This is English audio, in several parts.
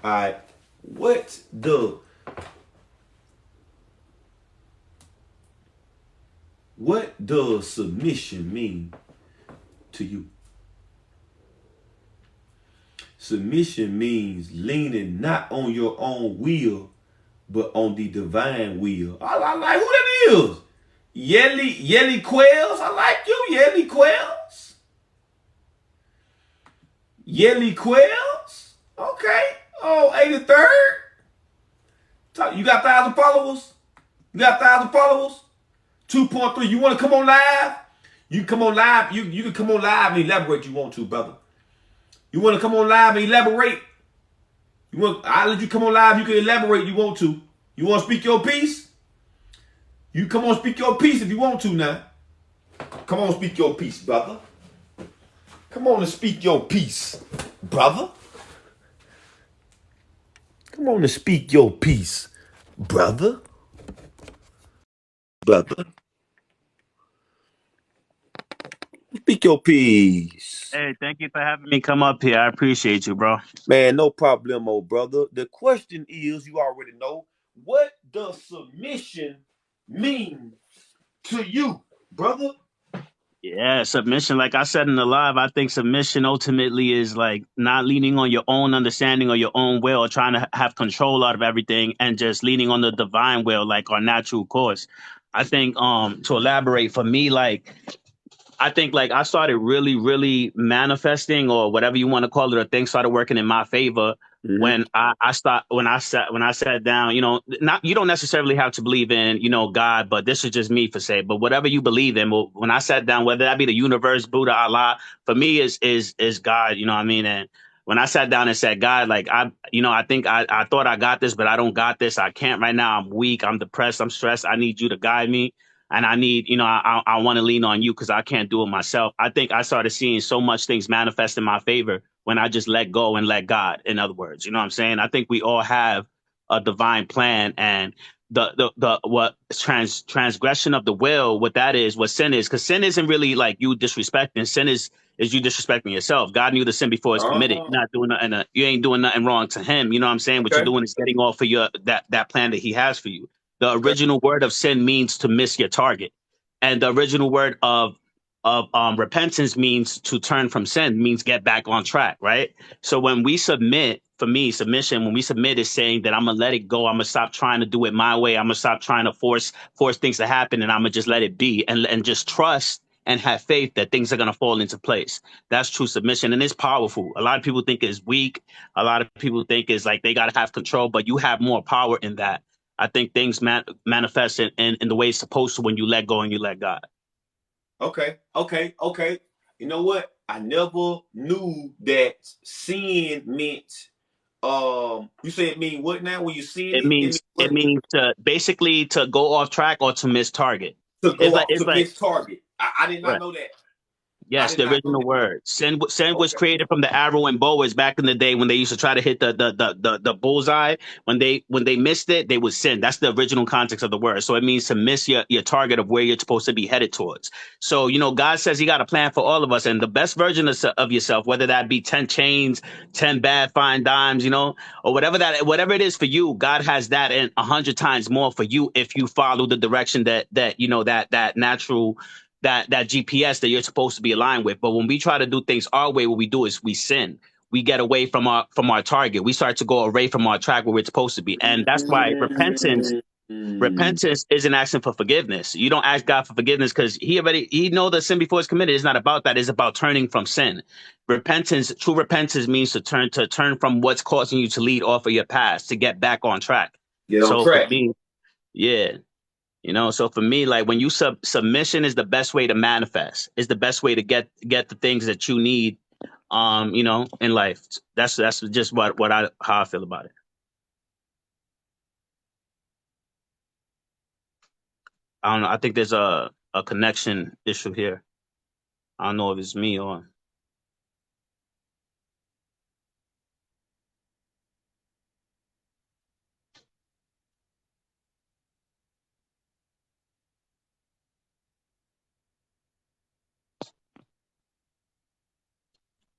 All right. What the what does submission mean to you? Submission means leaning not on your own will, but on the divine will. I like who that is. Yelly Quells. I like you, Yelly Quells. Yelly Quells. Okay. Oh, 83rd. You got 1,000 followers? You got 1,000 followers? 2.3. You want to come on live? You can come on live. You can come on live and elaborate you want to, brother. You want to come on live and elaborate? I'll let you come on live. You can elaborate you want to. You want to speak your piece? You come on speak your piece if you want to now. Come on speak your piece, brother. Come on and speak your piece, brother. Come on and speak your piece, brother. Brother. Speak your piece. Hey, thank you for having me come up here. I appreciate you, bro. Man, no problemo, brother. The question is, you already know, what does submission mean to you, brother? Yeah, submission. Like I said in the live, I think submission ultimately is like not leaning on your own understanding or your own will, or trying to have control out of everything, and just leaning on the divine will, like our natural course. I think to elaborate for me, like I think like I started really manifesting, or whatever you want to call it, or things started working in my favor Mm-hmm. when I sat down. Not, you don't necessarily have to believe in God, but this is just me for say. But whatever you believe in, well, when I sat down, whether that be the universe, Buddha, Allah, for me is God. You know what I mean? And when I sat down and said, God, like I think I thought I got this, but I don't got this. I can't right now. I'm weak. I'm depressed. I'm stressed. I need you to guide me, and I need, I want to lean on you because I can't do it myself. I think I started seeing so much things manifest in my favor when I just let go and let God. In other words, you know what I'm saying? I think we all have a divine plan, and the what transgression of the will, what that is, what sin is, because sin isn't really like you disrespecting. Sin is you disrespecting yourself. God knew the sin before it's committed. Uh-huh. You're not doing nothing. You ain't doing nothing wrong to Him. You know what I'm saying? What you're Okay. doing is getting off of your that plan that He has for you. The Okay. original word of sin means to miss your target, and the original word of repentance means to turn from sin, means get back on track, right? So when we submit, for me, submission, when we submit, is saying that I'm gonna let it go. I'm gonna stop trying to do it my way. I'm gonna stop trying to force things to happen, and I'm gonna just let it be, and just trust and have faith that things are gonna fall into place. That's true submission, and it's powerful. A lot of people think it's weak. A lot of people think it's like they gotta have control, but you have more power in that. I think things manifest in the way it's supposed to when you let go and you let God. Okay. You know what? I never knew that sin meant you say it mean what now when you see It it means means it what? means to basically to go off track or to miss target. To It's go like off it's to like miss target. I did not right. know that. I Yes, did the not know original that. word. Sin was Okay. created from the arrow and bows back in the day when they used to try to hit the bullseye. When they missed it, they would sin. That's the original context of the word. So it means to miss your target of where you're supposed to be headed towards. So God says He got a plan for all of us, and the best version of yourself, whether that be 10 chains, 10 bad fine dimes, or whatever it is for you, God has that and 100 times more for you if you follow the direction that natural that GPS that you're supposed to be aligned with. But when we try to do things our way, what we do is we sin. We get away from our target. We start to go away from our track where we're supposed to be, and that's why Mm. repentance isn't asking for forgiveness. You don't ask God for forgiveness because He know the sin before it's committed. It's not about that. It's about turning from sin. True repentance means to turn from what's causing you to lead off of your past to get back on track. Get on So for track. me, yeah. So for me, like when you submission is the best way to manifest, is the best way to get the things that you need, in life. That's just what I how I feel about it. I don't know. I think there's a connection issue here. I don't know if it's me or.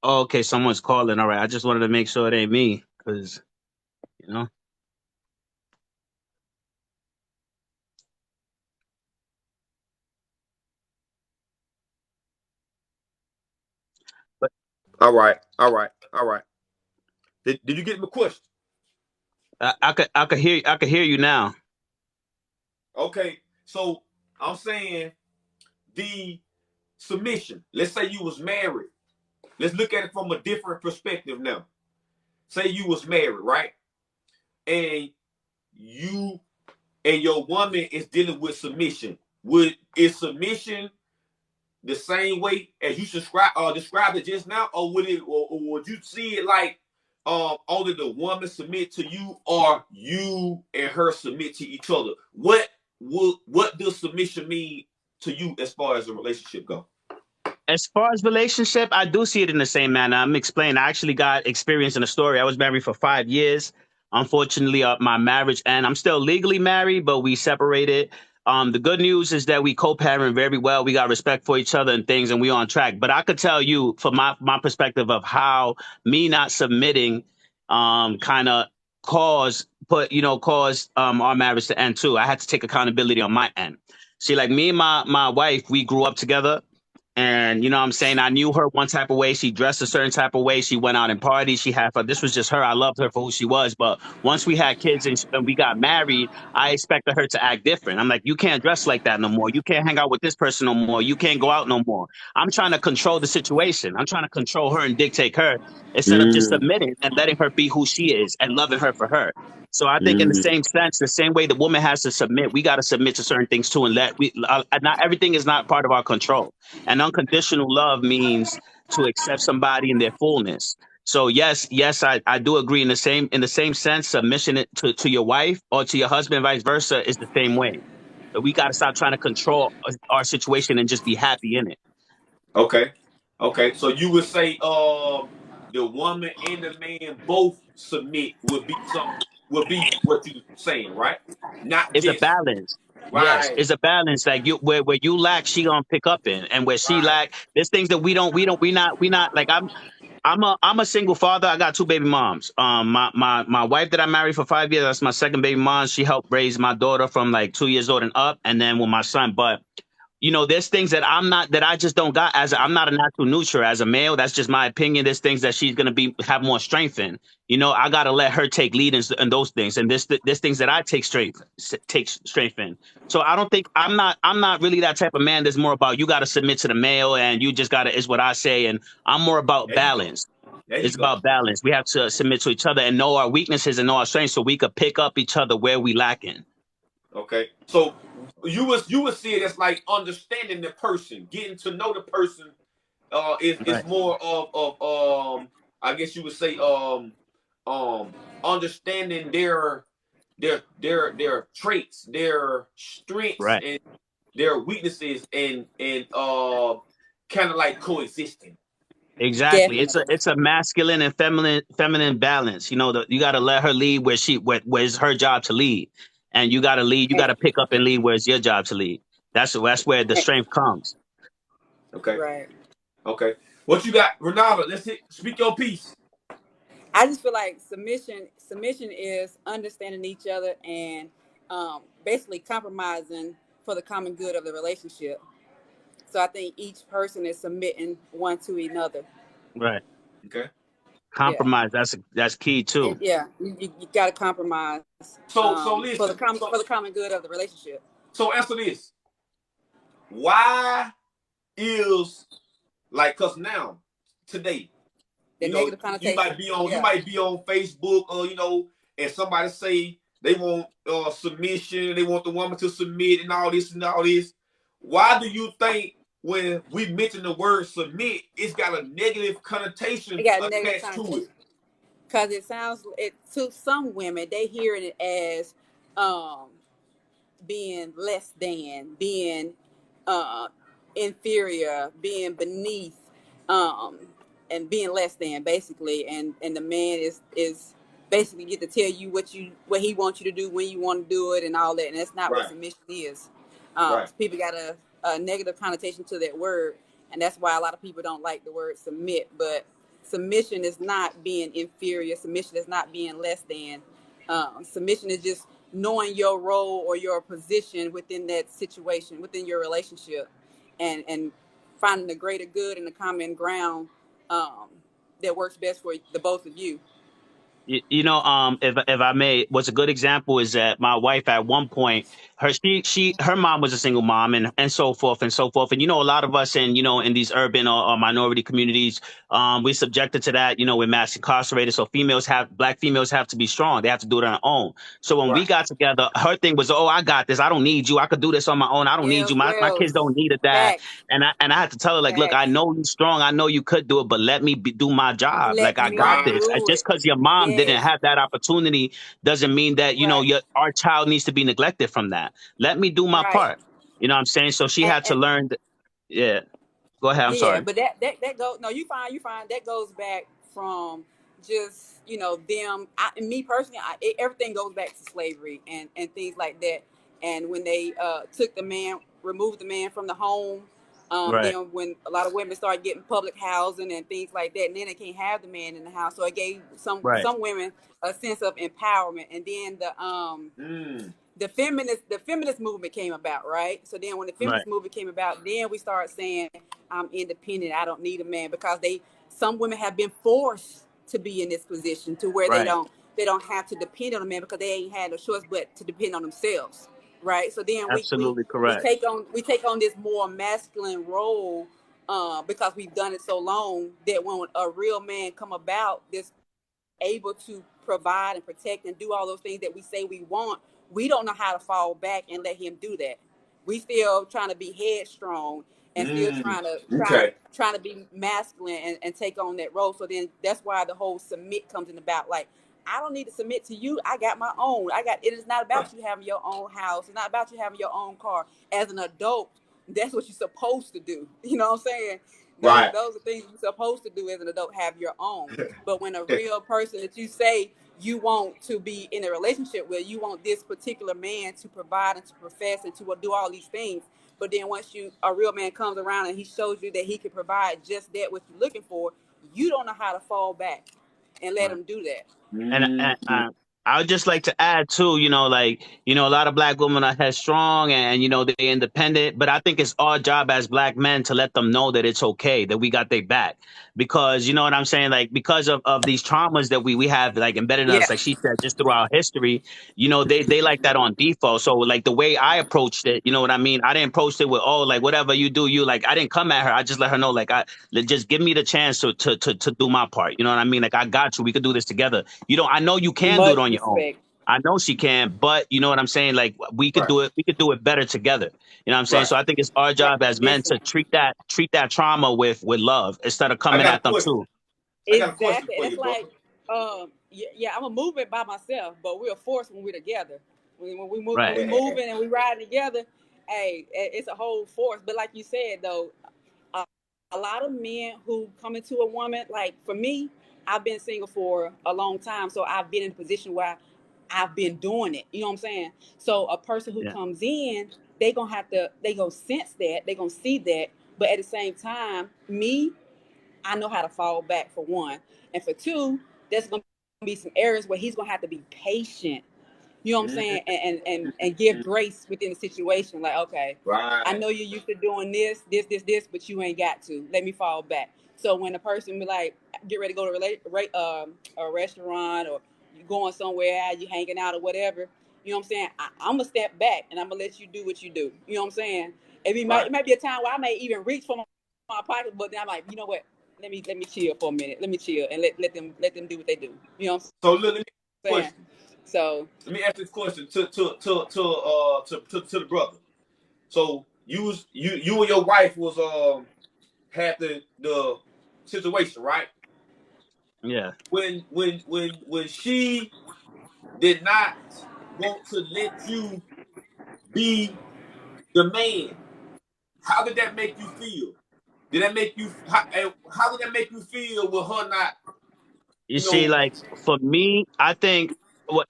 Oh, okay, someone's calling. All right, I just wanted to make sure it ain't me, because You know. But All right, all right, all right. Did you get my question? I could hear you now. Okay, so I'm saying the submission. Let's say you was married. Let's look at it from a different perspective now. Say you was married, right? And you and your woman is dealing with submission. Is submission the same way as you described it just now, or would you see it like only the woman submit to you, or you and her submit to each other? What does submission mean to you as far as the relationship go? As far as relationship, I do see it in the same manner. I'm explaining. I actually got experience in a story. I was married for 5 years. Unfortunately, my marriage, and I'm still legally married, but we separated. The good news is that we co-parent very well. We got respect for each other and things, and we on track. But I could tell you from my perspective of how me not submitting, kind of caused our marriage to end too. I had to take accountability on my end. See, like me and my wife, we grew up together. And you know what I'm saying? I knew her one type of way. She dressed a certain type of way. She went out and parties. She had fun. This was just her. I loved her for who she was. But once we had kids and we got married, I expected her to act different. I'm like, you can't dress like that no more. You can't hang out with this person no more. You can't go out no more. I'm trying to control the situation. I'm trying to control her and dictate her instead of just Mm, submitting and letting her be who she is and loving her for her. So I think in the mm, same sense, the same way the woman has to submit, we got to submit to certain things too, and not everything is not part of our control. And unconditional love means to accept somebody in their fullness. So yes, I do agree in the same sense, submission to your wife or to your husband, vice versa, is the same way. But we got to stop trying to control our situation and just be happy in it. okay, okay. So you would say the woman and the man both submit would be what you saying, right? Not It's a just balance. Yes, right, it's a balance. Like you, where you lack, she gonna pick up in, and where she right. lack, there's things that we not like. I'm a single father. I got two baby moms. My wife that I married for 5 years, that's my second baby mom. She helped raise my daughter from like 2 years old and up, and then with my son. But there's things that that I just don't got I'm not a natural neutral as a male. That's just my opinion. There's things that she's gonna have more strength in. I gotta let her take lead in those things. And there's things that I take strength in. So I don't think I'm not really that type of man that's more about you gotta submit to the male and you just gotta is what I say. And I'm more about There you go. balance. There you It's go. about balance. We have to submit to each other and know our weaknesses and know our strengths so we could pick up each other where we lacking. Okay. So you would see it as like understanding the person, getting to know the person. Is Right. more of I guess you would say um understanding their traits, their strengths, Right. and their weaknesses, and kind of like coexisting. Exactly. Definitely. It's a masculine and feminine balance. You got to let her lead where's her job to lead, and you got to lead. You got And, to pick up and lead where's your job to lead. That's where the and- strength comes. Okay. right. Okay. What you got, Renata? Speak your piece. I just feel like submission is understanding each other and basically compromising for the common good of the relationship. So I think each person is submitting one to another. Right. Okay. Yeah. Compromise. That's key And too. yeah, you got to compromise So for the listen. for the common good of the relationship. So answer this. Why is like cause now today, The negative connotation. you Yeah. might be on Facebook or and somebody say they want submission, they want the woman to submit and all this and all this. Why do you think when we mention the word submit, it's got a negative It connotation got a negative attached to it? connotation because it sounds it to some women they hear it as um being less than, being uh, inferior, being beneath, um, and being less than, basically. And the man is basically get to tell you what he wants you to do when you want to do it and all that. And that's not what Right, submission is. right. People got a negative connotation to that word, and that's why a lot of people don't like the word submit. But submission is not being inferior. Submission is not being less than. Submission is just knowing your role or your position within that situation, within your relationship, and finding the greater good and the common ground um, that works best for the both of you. If I may, what's a good example is that my wife at one point, her mom was a single mom and so forth and so forth. And a lot of us in these urban or minority communities, we're subjected to that. We're mass incarcerated, so black females have to be strong. They have to do it on their own. So when we Right. got together, her thing was, oh, I got this. I don't need you. I could do this on my own. I don't need Yes, you. My kids yes. don't need a dad. Facts, And I had to tell her, like, look, I facts. know you're strong. I know you could do it, but let me do my job. Like, Let I got me Right. this. do Just it. because your mom didn't Yes, have that opportunity doesn't mean that, right, our child needs to be neglected from that. Let me do my right. part. You know what I'm saying? So she had to And learn. Yeah. Go ahead. I'm yeah, sorry. but that goes, no, you fine. That goes back from just them. Me personally, everything goes back to slavery and things like that. And when they took the man, removed the man from the home, Right. then when a lot of women started getting public housing and things like that, and then they can't have the man in the house, so it gave Right. some women a sense of empowerment. And then Mm. the feminist movement came about, right? So then when the Right. feminist movement came about, then we start saying I'm independent, I don't need a man, because some women have been forced to be in this position to where they Right. don't have to depend on a man because they ain't had no choice but to depend on themselves, right? So then Absolutely we correct. take on this more masculine role because we've done it so long that when a real man come about, this able to provide and protect and do all those things that we say we want, we don't know how to fall back and let him do that. We still trying to be headstrong and still Mm. trying to Okay. trying to be masculine and take on that role. So then that's why the whole submit comes in about, like, I don't need to submit to you. I got my own. It is not Right. about you having your own house. It's not about you having your own car. As an adult, that's what you're supposed to do. You know what I'm saying? Right. Those are things you're supposed to do as an adult, have your own. But when a real person that you say you want to be in a relationship with, you want this particular man to provide and to profess and to do all these things. But then once a real man comes around and he shows you that he can provide just that what you're looking for, you don't know how to fall back and let Right. him do that. And Mm. I would just like to add too, a lot of black women are headstrong and they're independent, but I think it's our job as black men to let them know that it's okay, that we got their back. Because you know what I'm saying? Like, because of these traumas that we have like embedded in Yeah. us, like she said, just throughout history, they like that on default. So like the way I approached it, you know what I mean? I didn't approach it with, oh, like whatever you do, like I didn't come at her. I just let her know, like, just give me the chance to do my part. You know what I mean? Like, I got you. We could do this together. I know you can do it Much on your own. respect. I know she can, but you know what I'm saying? Like, we could Right. do it. We could do it better together. You know what I'm saying? Right. So I think it's our Right. job as men Listen. to treat that trauma with love instead of I coming got a at them question. too. I got a question Exactly. And for it's you, bro. like, yeah, I'm a movement by myself, but we're a force when we're together. When Right. we moving and we riding together, hey, it's a whole force. But like you said though, a, a lot of men who come into a woman, like for me, I've been single for a long time, so I've been in a position where I've been doing it. You know what I'm saying? So a person who Yeah. comes in, they gonna sense that, they gonna see that, but at the same time, I know how to fall back for one. And for two, there's going to be some areas where he's going to have to be patient. You know what I'm Mm. saying? And give grace within the situation. Like, okay, I Right. know you're used to doing this, but you ain't got to. Let me fall back. So when a person be like, get ready to go to a restaurant, or you going somewhere, you hanging out or whatever, you know what I'm saying? I'm going to step back and I'm going to let you do what you do. You know what I'm saying? Right. It might be a time where I may even reach for my pocket, but then I'm like, you know what? Let me chill for a minute. Let me chill and let them do what they do. You know what So look, let me ask you a I'm saying? question. So Let me ask this question to the brother. So you and your wife was had the situation, right? Yeah. When she did not want to let you be the man, how did that make you feel? Did that make you how did that make you feel with her not, You you see, know? like for me, I think, well,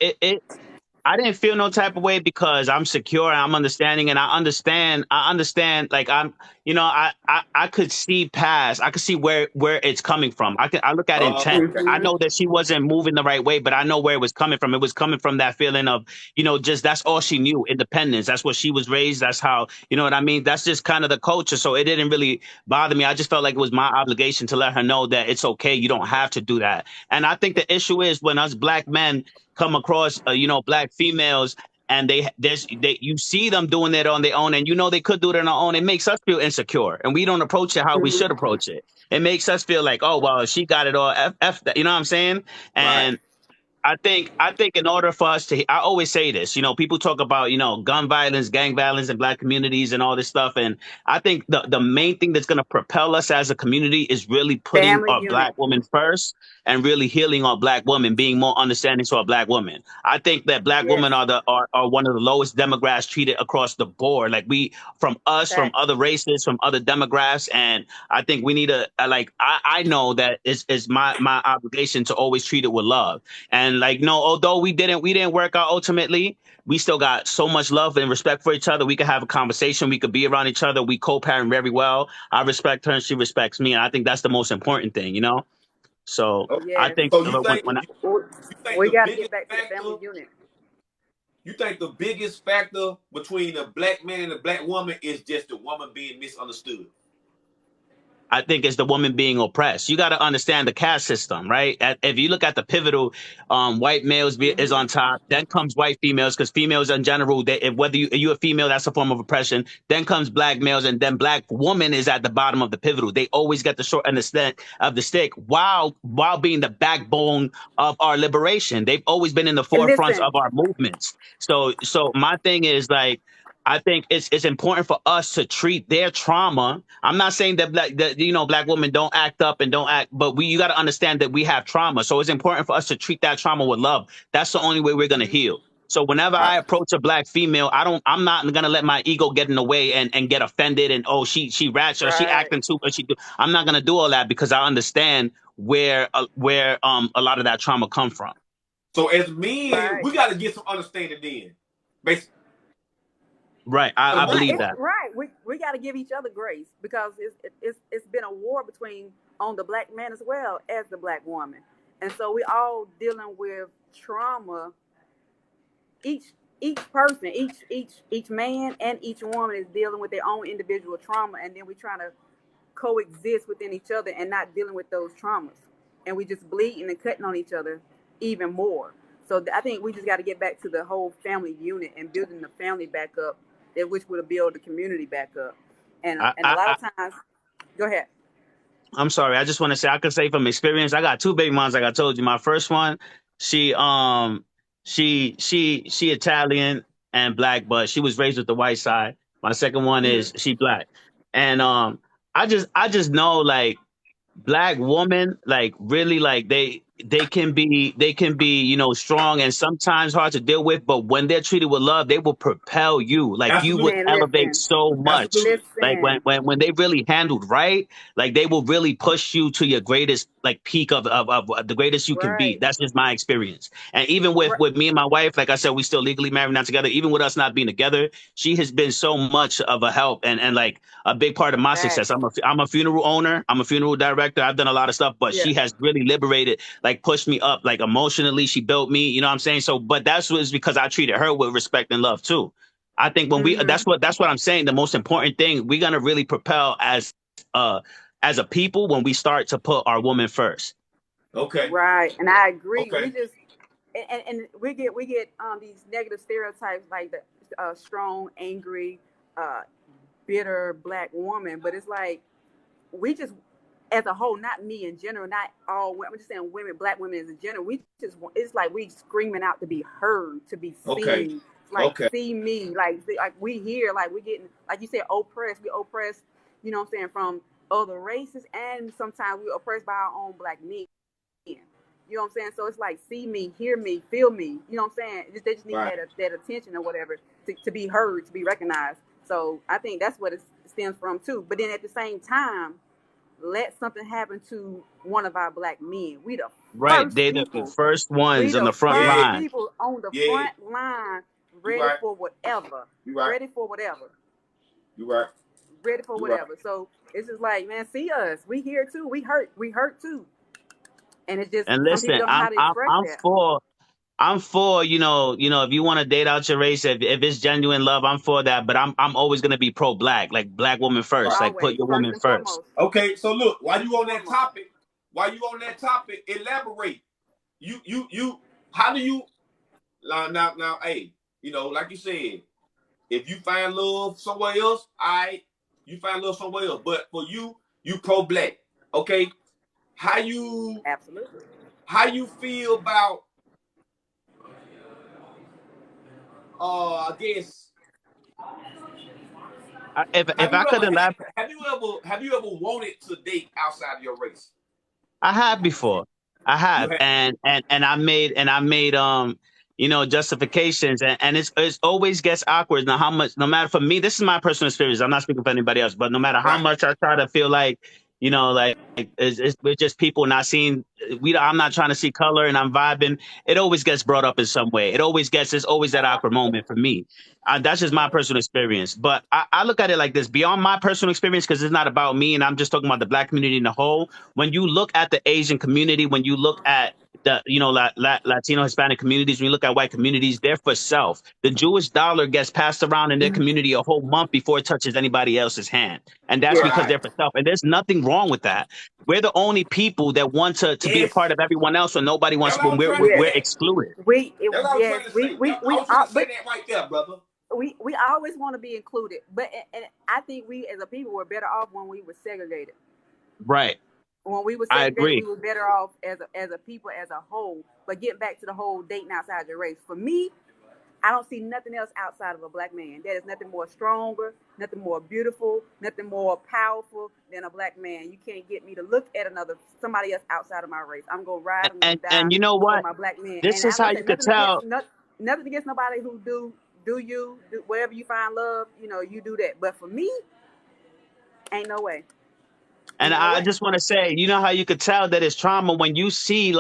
I didn't feel no type of way because I'm secure and I'm understanding and I understand like you know, I could see past. I could see where it's coming from. I look at intent. Okay. I know that she wasn't moving the right way, but I know where it was coming from. It was coming from that feeling of, you know, just that's all she knew, independence. That's what she was raised. That's how, you know what I mean? That's just kind of the culture. So it didn't really bother me. I just felt like it was my obligation to let her know that it's okay. You don't have to do that. And I think the issue is when us black men come across, you know, black females, and you see them doing it on their own, and you know they could do it on their own. It makes us feel insecure, and we don't approach it how we should approach it. It makes us feel like, oh well, she got it all. F that, you know what I'm saying? Right. And I think in order for us to, I always say this, you know, people talk about, you know, gun violence, gang violence in black communities and all this stuff. And I think the main thing that's going to propel us as a community is really putting Family our black unit. woman first and really healing our black women, being more understanding to our black women. I think that black Yes. women are one of the lowest demographics treated across the board. Like from us, from Fact. other races, from other demographics. And I think we need to, I know that it's my obligation to always treat it with love. And like, no, although we didn't work out ultimately, we still got so much love and respect for each other. We could have a conversation. We could be around each other. We co-parent very well. I respect her and she respects me. And I think that's the most important thing, you know? So Okay. I Yes. think So you think when I, We the got to biggest get back to the factor? family unit. You think the biggest factor between a black man and a black woman is just the woman being misunderstood? I think it's the woman being oppressed. You got to understand the caste system, right? If you look at the pivotal, white males is on top. Then comes white females, because females in general, whether you're a female, that's a form of oppression. Then comes black males, and then black woman is at the bottom of the pivotal. They always get the short end of the stick, while being the backbone of our liberation. They've always been in the And forefronts listen, of our movements. So my thing is like, I think it's important for us to treat their trauma. I'm not saying that you know, black women don't act up and don't act, but you got to understand that we have trauma. So it's important for us to treat that trauma with love. That's the only way we're gonna heal. So whenever I Right. approach a black female, I'm not gonna let my ego get in the way and get offended and, oh, she ratchet or she right, acting too, but I'm not gonna do all that, because I understand where a lot of that trauma come from. So as men, right. we got to get some understanding then. Basically. Right. I believe that. Right. We got to give each other grace, because it's been a war between on the black man as well as the black woman, and so we all dealing with trauma. Each person, each man and each woman is dealing with their own individual trauma, and then we're trying to coexist within each other and not dealing with those traumas, and we just bleeding and cutting on each other even more. So I think we just got to get back to the whole family unit and building the family back up, which would build the community back up. And I, a lot of times, go ahead. I'm sorry. I just want to say, I could say from experience, I got two baby moms, like I told you. My first one, she Italian and black, but she was raised with the white side. My second one is she black. And I just know, like, black women, like, really, like, they can be, you know, strong and sometimes hard to deal with, but when they're treated with love, they will propel you. Like, you would Absolutely. Man, elevate listen, so much. Absolutely. Like, listen. when they really handled right, like, they will really push you to your greatest, like, peak of the greatest you can be. Right, That's just my experience. And even with right. me and my wife, like I said, we still legally married, not together. Even with us not being together, she has been so much of a help and like a big part of my success. I'm a funeral owner. I'm a funeral director. I've done a lot of stuff, but Yeah. she has really liberated, like, pushed me up, like, emotionally. She built me, you know what I'm saying? So, but that's was because I treated her with respect and love too. I think when that's what I'm saying. The most important thing, we're gonna really propel as a people when we start to put our woman first. Okay. Right, and I agree. Okay. We just and we get these negative stereotypes like the strong, angry, bitter black woman, but it's like we just, as a whole, not me in general, not all women, I'm just saying women, black women as in general, we just, it's like we screaming out to be heard, to be seen. Okay. Like, Okay. see me, like we hear, like we getting, like you said, oppressed. We oppressed, you know what I'm saying, from other races, and sometimes we oppressed by our own black men. You know what I'm saying? So it's like, see me, hear me, feel me. You know what I'm saying? They just need Right. that attention or whatever to be heard, to be recognized. So I think that's what it stems from too. But then at the same time, let something happen to one of our black men. We the Right. first They're the people. first We ones on the the front first Yeah. line. people on the Yeah. front line, You ready right. for whatever. You right. Ready for whatever. You right. ready for You're right. whatever. So it's just like, man, see us. We here too. We hurt too. And it's just And some people listen, don't know how to express that. I'm for, if you want to date out your race, if it's genuine love, I'm for that. But I'm always gonna be pro black, like black woman first, Right. like put Always, your first woman and first. foremost. Okay, so look, while you on that Foremost. topic, elaborate. You how do you now, hey, like you said, if you find love somewhere else, you find love somewhere else. But for you pro black. Okay. Absolutely. How you feel about I guess If have I you could ever had elaborate, have you ever wanted to date outside of your race? I have before. I You have, have. and I made justifications, and it's always gets awkward. Now, how much? No matter for me, this is my personal experience. I'm not speaking for anybody else, but no matter how Right. much I try to feel like, like we're just people not seeing. I'm not trying to see color, and I'm vibing. It always gets brought up in some way. It's always that awkward moment for me. That's just my personal experience. But I look at it like this: beyond my personal experience, because it's not about me, and I'm just talking about the black community in the whole. When you look at the Asian community, when you look at the Latino Hispanic communities, when you look at white communities, they're for self. The Jewish dollar gets passed around in their community a whole month before it touches anybody else's hand, and that's Yeah. because Right. they're for self. And there's nothing wrong with that. We're the only people that want to be a Yes. part of everyone else when nobody That's wants. what I When was trying to Yes. we're say. excluded. That's what I was Yes. trying to say. I was trying to say that right there, brother. We always want to be included, but and I think we as a people were better off when we were segregated. Right. When we were I segregated, agree. we were better off as a people as a whole. But getting back to the whole dating outside your race, for me, I don't see nothing else outside of a black man. There is nothing more stronger, nothing more beautiful, nothing more powerful than a black man. You can't get me to look at somebody else outside of my race. I'm gonna ride. I'm gonna die And you know for what? my black man. This And is I how don't you say could tell. nothing against nobody who do wherever you find love. You do that. But for me, ain't no way. And Ain't no I way. just want to say, you know how you could tell that it's trauma when you see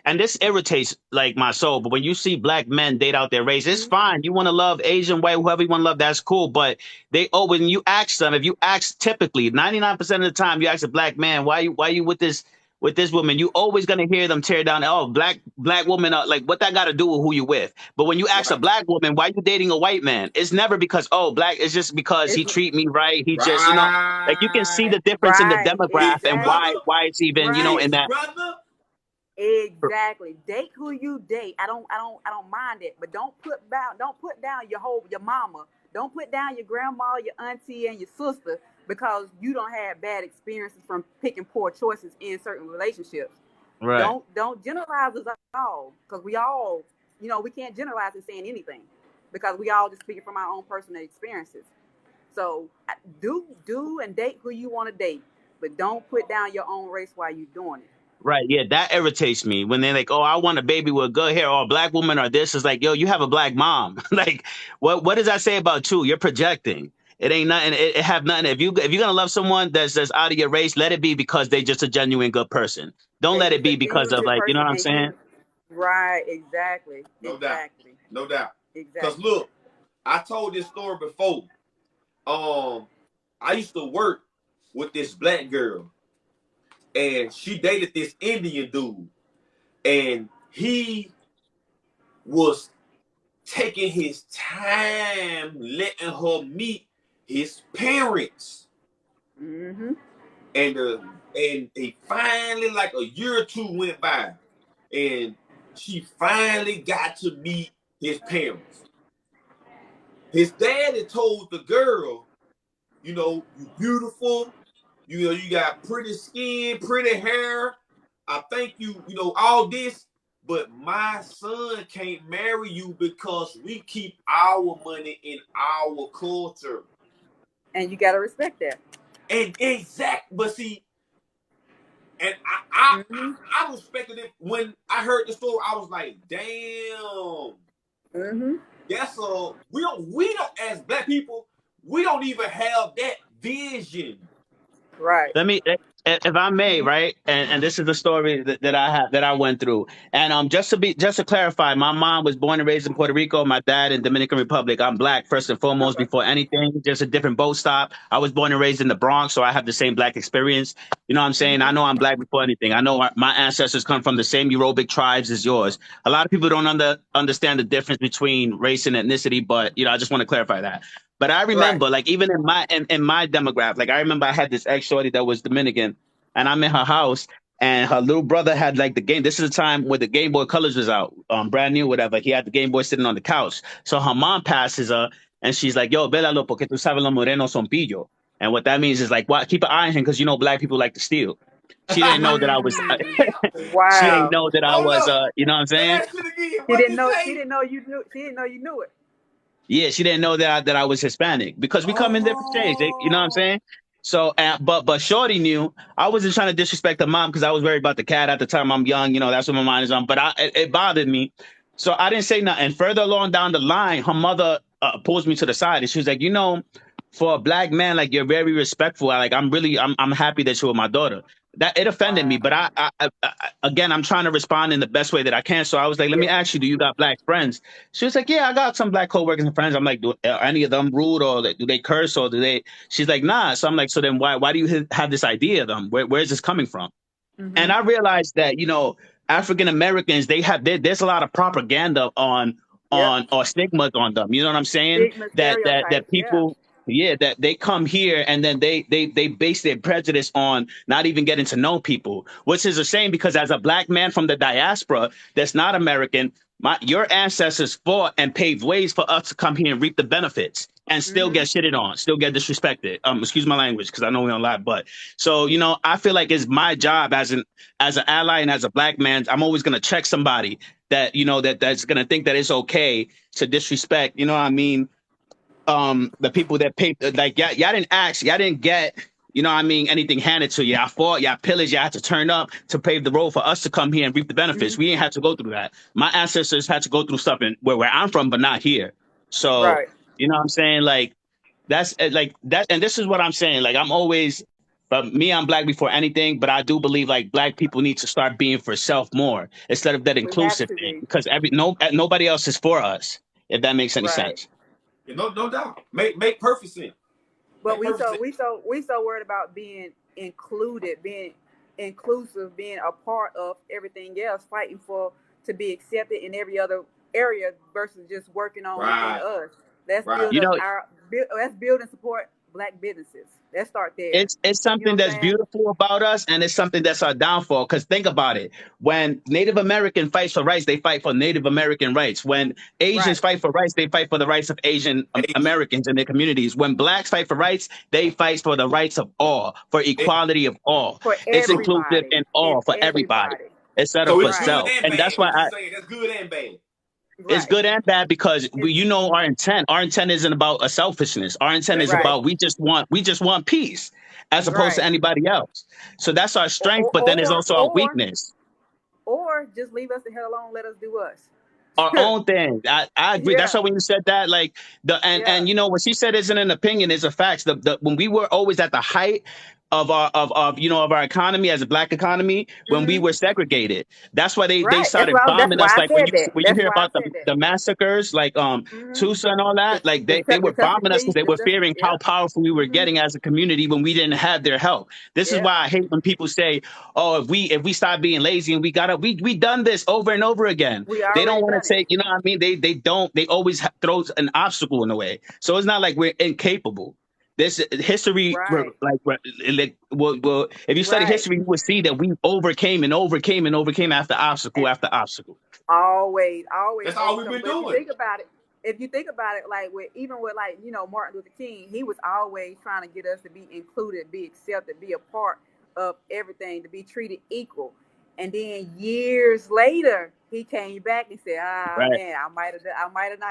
and this irritates like my soul, but when you see black men date out their race, it's Mm-hmm. fine. You want to love Asian, white, whoever you want to love, that's cool. But when you ask them, if you ask typically 99% of the time, you ask a black man, why you with this woman, you always gonna hear them tear down. Oh, black woman, like what that got to do with who you with? But when you ask a Right. black woman, why you dating a white man? It's never because black. It's just because he It's treat me right. He just like you can see Right. the difference in the right. demographic and Brother. Exactly. why it's even Right. in that. Brother. Exactly. Date who you date. I don't mind it, but don't put down your mama. Don't put down your grandma, your auntie, and your sister because you don't have bad experiences from picking poor choices in certain relationships. Right. Don't generalize us all because we all we can't generalize in saying anything because we all just speaking from our own personal experiences. So do and date who you want to date, but don't put down your own race while you're doing it. Right. Yeah, that irritates me when they're like, "Oh, I want a baby with good hair," or a black woman, or this is like, "Yo, you have a black mom." Like, what does that say about you? You're projecting. It ain't nothing. It have nothing. If you're gonna love someone that's out of your race, let it be because they just a genuine good person. Don't They let it just a be because genuine of good like, you know person what I'm and saying? you right, exactly. No doubt. Exactly. No doubt. Because Exactly. look, I told this story before. I used to work with this black girl, and she dated this Indian dude, and he was taking his time letting her meet his parents. Mm-hmm. And he finally, like a year or two went by, and she finally got to meet his parents. His daddy told the girl, you beautiful, you got pretty skin, pretty hair. I think all this, but my son can't marry you because we keep our money in our culture. And you gotta respect that. And but see, and I Mm-hmm. respected it when I heard the story. I was like, damn, Mm-hmm. we don't as black people, we don't even have that vision. Right. Let me if I may, right, and this is the story that I have that I went through, and just to clarify, my mom was born and raised in Puerto Rico, my dad in Dominican Republic. I'm black first and foremost Okay. before anything, just a different boat stop. I was born and raised in the Bronx, so I have the same black experience. You know what I'm saying? I know I'm black before anything. I know my ancestors come from the same Yorubic tribes as yours. A lot of people don't understand the difference between race and ethnicity, but I just want to clarify that. But I Right. remember, like, even in my demographic, like, I remember I had this ex shorty that was Dominican, and I'm in her house, and her little brother had like the game. This is the time where the Game Boy Colors was out, brand new, whatever. He had the Game Boy sitting on the couch. So her mom passes her, and she's like, "Yo, vélalo, porque tú sabes los morenos son pillo." And what that means is like, "What? Keep an eye on him, because black people like to steal." She didn't know that I was. She didn't Wow. know that I Hold was. up. You know what I'm Say saying? that shit again. She What didn't you know. say? She didn't know you knew. She didn't know you knew it. Yeah, she didn't know that I was Hispanic, because we come in different shades. You know what I'm Oh. saying? So, but Shorty knew. I wasn't trying to disrespect her mom, because I was worried about the cat at the time. I'm young, that's what my mind is on. But it bothered me, so I didn't say nothing. Further along down the line, her mother pulls me to the side, and she was like, for a black man, like, you're very respectful. I'm happy that you're my daughter. That it offended me, Wow. but again, I'm trying to respond in the best way that I can. So I was like, let me Yeah. ask you, do you got black friends? She was like, yeah, I got some black coworkers and friends. I'm like, are any of them rude, or do they curse, or do they? She's like, nah. So I'm like, so then why do you have this idea of them? Where is this coming from? And I realized that African Americans, there's a lot of propaganda Yep. or stigmas on them. You know what I'm saying? Stigma, That stereotypes. Yeah. people, yeah, that they come here, and then they base their prejudice on not even getting to know people, which is a shame, because as a black man from the diaspora that's not American, your ancestors fought and paved ways for us to come here and reap the benefits, and still get shitted on, still get disrespected. Excuse my language, because I know we don't lie, but so I feel like it's my job as an ally and as a black man. I'm always gonna check somebody that that's gonna think that it's okay to disrespect. You know what I mean? The people that pay, like, y'all didn't ask, y'all didn't get, anything handed to you. Y'all fought, y'all pillaged, y'all had to turn up to pave the road for us to come here and reap the benefits. We ain't had to go through that. My ancestors had to go through stuff in where I'm from, but not here. So, Right. you know what I'm saying? Like, that's like that. And this is what I'm saying. Like, but me, I'm black before anything, but I do believe, like, black people need to start being for self more, instead of that We have inclusive to thing, be. because nobody else is for us, if that makes any Right. sense. Yeah, no doubt. Make perfect sense. But Make we perfect so sense. we so we so worried about being included, being inclusive, being a part of everything else, fighting for to be accepted in every other area versus just working on within Right. us. Let's Right. build You up know, let's build and support black businesses. Let's start there. it's You know something what I'm that's saying? beautiful about us, and it's something that's our downfall. Because think about it: when Native American fights for rights, they fight for Native American rights. When Asians Right. fight for rights, they fight for the rights of Asian Asian. Americans in their communities. When blacks fight for rights, they fight for the rights of all, for equality of all. For It's inclusive everybody. in And all, for everybody, everybody. instead of So for it's Right. good self. and And that's bad. why What you saying? That's good and bad. it's Right. good and bad, because It's our intent. Our intent isn't about a selfishness. Our intent is That's right. right. about we just want peace, as opposed to Right. anybody else. So that's our Or strength, or but then there's or also our or, weakness. or just leave us the hell alone, let us do us. Our own thing. I agree. That's Yeah. why when you said that, like, Yeah. what she said isn't an opinion, it's a fact. When we were always at the height of our economy, as a black economy, when we were segregated, that's why they Right. started That's bombing us. why I Like, said that. when you That's hear why I about said that. the massacres, like Tusa and all that, like they were bombing us because they were fearing how Yep. powerful we were getting as a community when we didn't have their help. This is Yep. why I hate when people say, "Oh, if we stop being lazy and we done this over and over again." We They don't already want done to it. take, you know what I mean? They always throws an obstacle in the way. So it's not like we're incapable. This history, Right. if you study Right. history, you will see that we overcame and overcame and overcame after obstacle And after obstacle. always That's all we've overcome. been But doing. if you think about it, like with like Martin Luther King, he was always trying to get us to be included, be accepted, be a part of everything, to be treated equal. And then years later, he came back and said, "Ah, Right. man, I might have not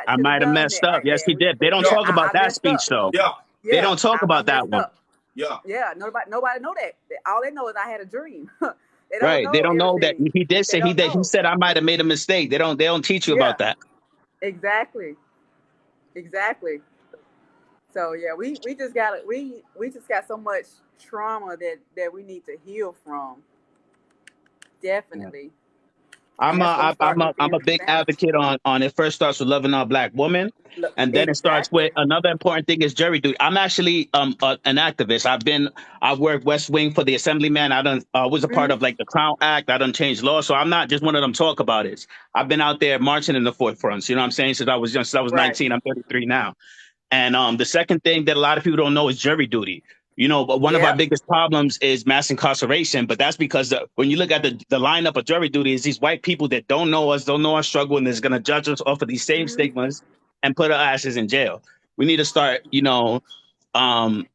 I should have might have done messed that up. right Yes, there. he did. They don't Yeah. talk about I that messed speech up. though. Yeah. They Yeah, don't talk I about that messed one. up. Yeah. Yeah, nobody know that. All they know is I had a dream. They don't Right. They know don't know that everything. he did They say don't he know. said I might have made a mistake. They don't teach you Yeah, about that. exactly. Exactly. So yeah, we just got we just got so much trauma that we need to heal from. Definitely. And that's gonna start I'm within a the big family. advocate on it first starts with loving our black woman, Look, and then it starts with exactly. another important thing is jury duty. I'm actually an activist. I've worked West Wing for the Assemblyman. I done was a part Hmm. of like the Crown Act. I done changed law, so I'm not just one of them talk about it. I've been out there marching in the forefronts. You know what I'm saying? Since I was young, since I was Right. 19. I'm 33 now. And the second thing that a lot of people don't know is jury duty. You know, but one of our Yep. biggest problems is mass incarceration. But that's because when you look at the lineup of jury duty, is these white people that don't know our struggle, and is going to judge us off of these same Hmm. stigmas and put our asses in jail. We need to start, um,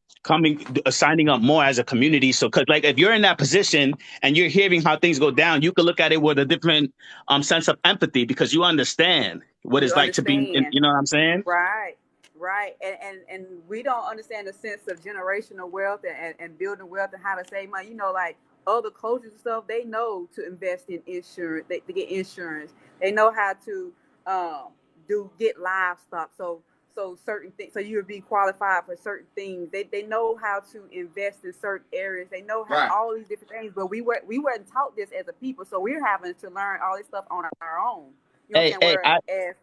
signing up more as a community. So, because like if you're in that position and you're hearing how things go down, you can look at it with a different sense of empathy because you understand what You it's like to be. understand. You know what I'm saying? Right. Right. And we don't understand the sense of generational wealth and building wealth and how to save money. You know, like other cultures and stuff, they know to invest in insurance, they get insurance. They know how to um get livestock. So certain things, so you would be qualified for certain things. They know how to invest in certain areas. They know how Right. all these different things. But we weren't taught this as a people, so we're having to learn all this stuff on our own. You know what I'm Hey, saying? hey, Whereas,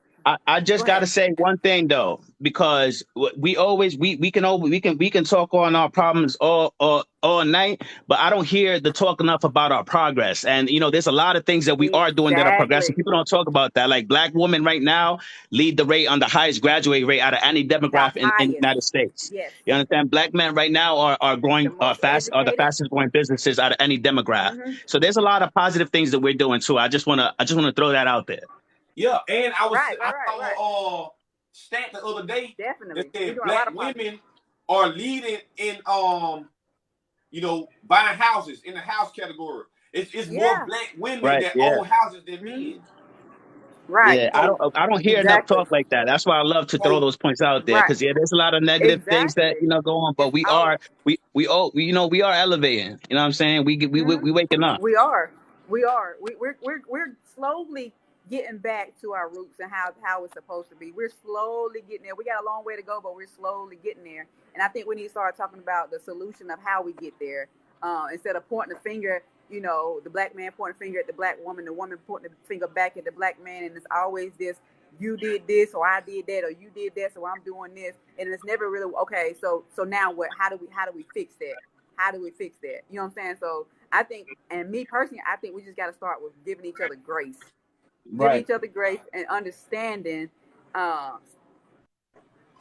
I go just got to ahead. say one thing though, because we always we can talk on our problems all night, but I don't hear the talk enough about our progress. And there's a lot of things that we are doing that are progressive. Exactly. People don't talk about that. Like black women right now lead the rate on the highest graduate rate out of any The demographic in the highest. United States. Yes. You understand? Black men right now are The growing most are the educated. fastest growing businesses out of any demographic. Hmm. So there's a lot of positive things that we're doing too. I just wanna throw that out there. Yeah, and Right, I right, right, right. saw a stat the other day that Definitely. We're said doing a lot black of positive. women are leading in buying houses in the house category. It's more Yeah. black women Right. that Yeah. own houses than Hmm. men. Right. Yeah, So I don't hear enough Exactly. talk like that. That's why I love to throw so those points out there Right. because there's a lot of negative things that Exactly. go on, but It's out. we are elevating. You know what I'm saying? Hmm. We waking up. We are. We are. We're slowly getting back to our roots and how it's supposed to be. We're slowly getting there. We got a long way to go, but we're slowly getting there. And I think we need to start talking about the solution of how we get there. Instead of pointing the finger, the black man pointing the finger at the black woman, the woman pointing the finger back at the black man, and it's always this: you did this, or I did that, or you did that, so I'm doing this, and it's never really okay. So now what? How do we fix that? How do we fix that? You know what I'm saying? So I think, and me personally, I think we just got to start with giving each other grace, Right. and understanding uh,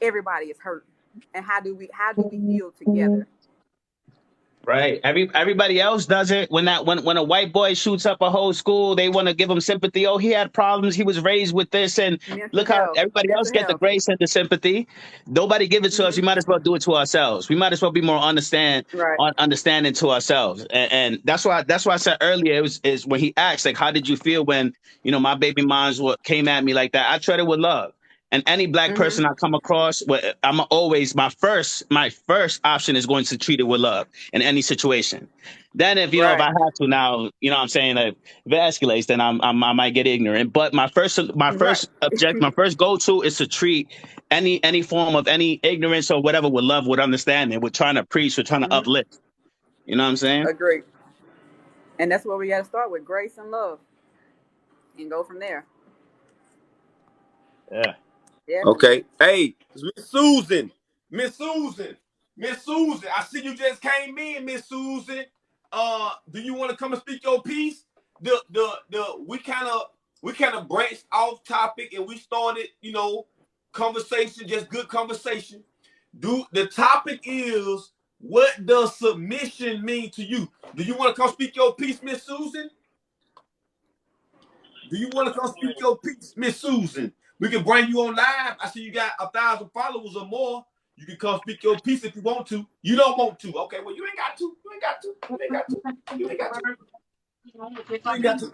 everybody is hurt, and how do we heal together? Right. Everybody else does it. When a white boy shoots up a whole school, they want to give him sympathy. Oh, he had problems. He was raised with this, and Mental look how health, everybody else mental get the health. grace and the sympathy. Nobody give it to us. Hmm. We might as well do it to ourselves. We might as well be more Right. understanding to ourselves. And that's why I said earlier is when he asked like, how did you feel when my baby moms came at me like that? I treated with love. And any black Hmm. person I come across, I'm always my first option is going to treat it with love in any situation. Then if Right. I have to now, what I'm saying, if it escalates, then I might get ignorant. But my Right. first object, my first go to is to treat any form of any ignorance or whatever with love, with understanding. We're trying to preach, we're trying to Hmm. uplift. You know what I'm saying? Agree. And that's where we got to start with grace and love, and go from there. Yeah. Definitely. okay, hey, Miss Susan, Miss Susan, Miss Susan. I see you just came in, Miss Susan. Do you want to come and speak your piece? The we kind of branched off topic and we started, conversation, just good conversation. The topic is, what does submission mean to you? Do you want to come speak your piece, Miss Susan? Do you want to come speak your piece, Miss Susan? We can bring you on live. I see you got 1,000 followers or more. You can come speak your piece if you want to. You don't want to. Okay, well, you ain't got to. You ain't got to. You ain't got to. You ain't got to. You ain't got to.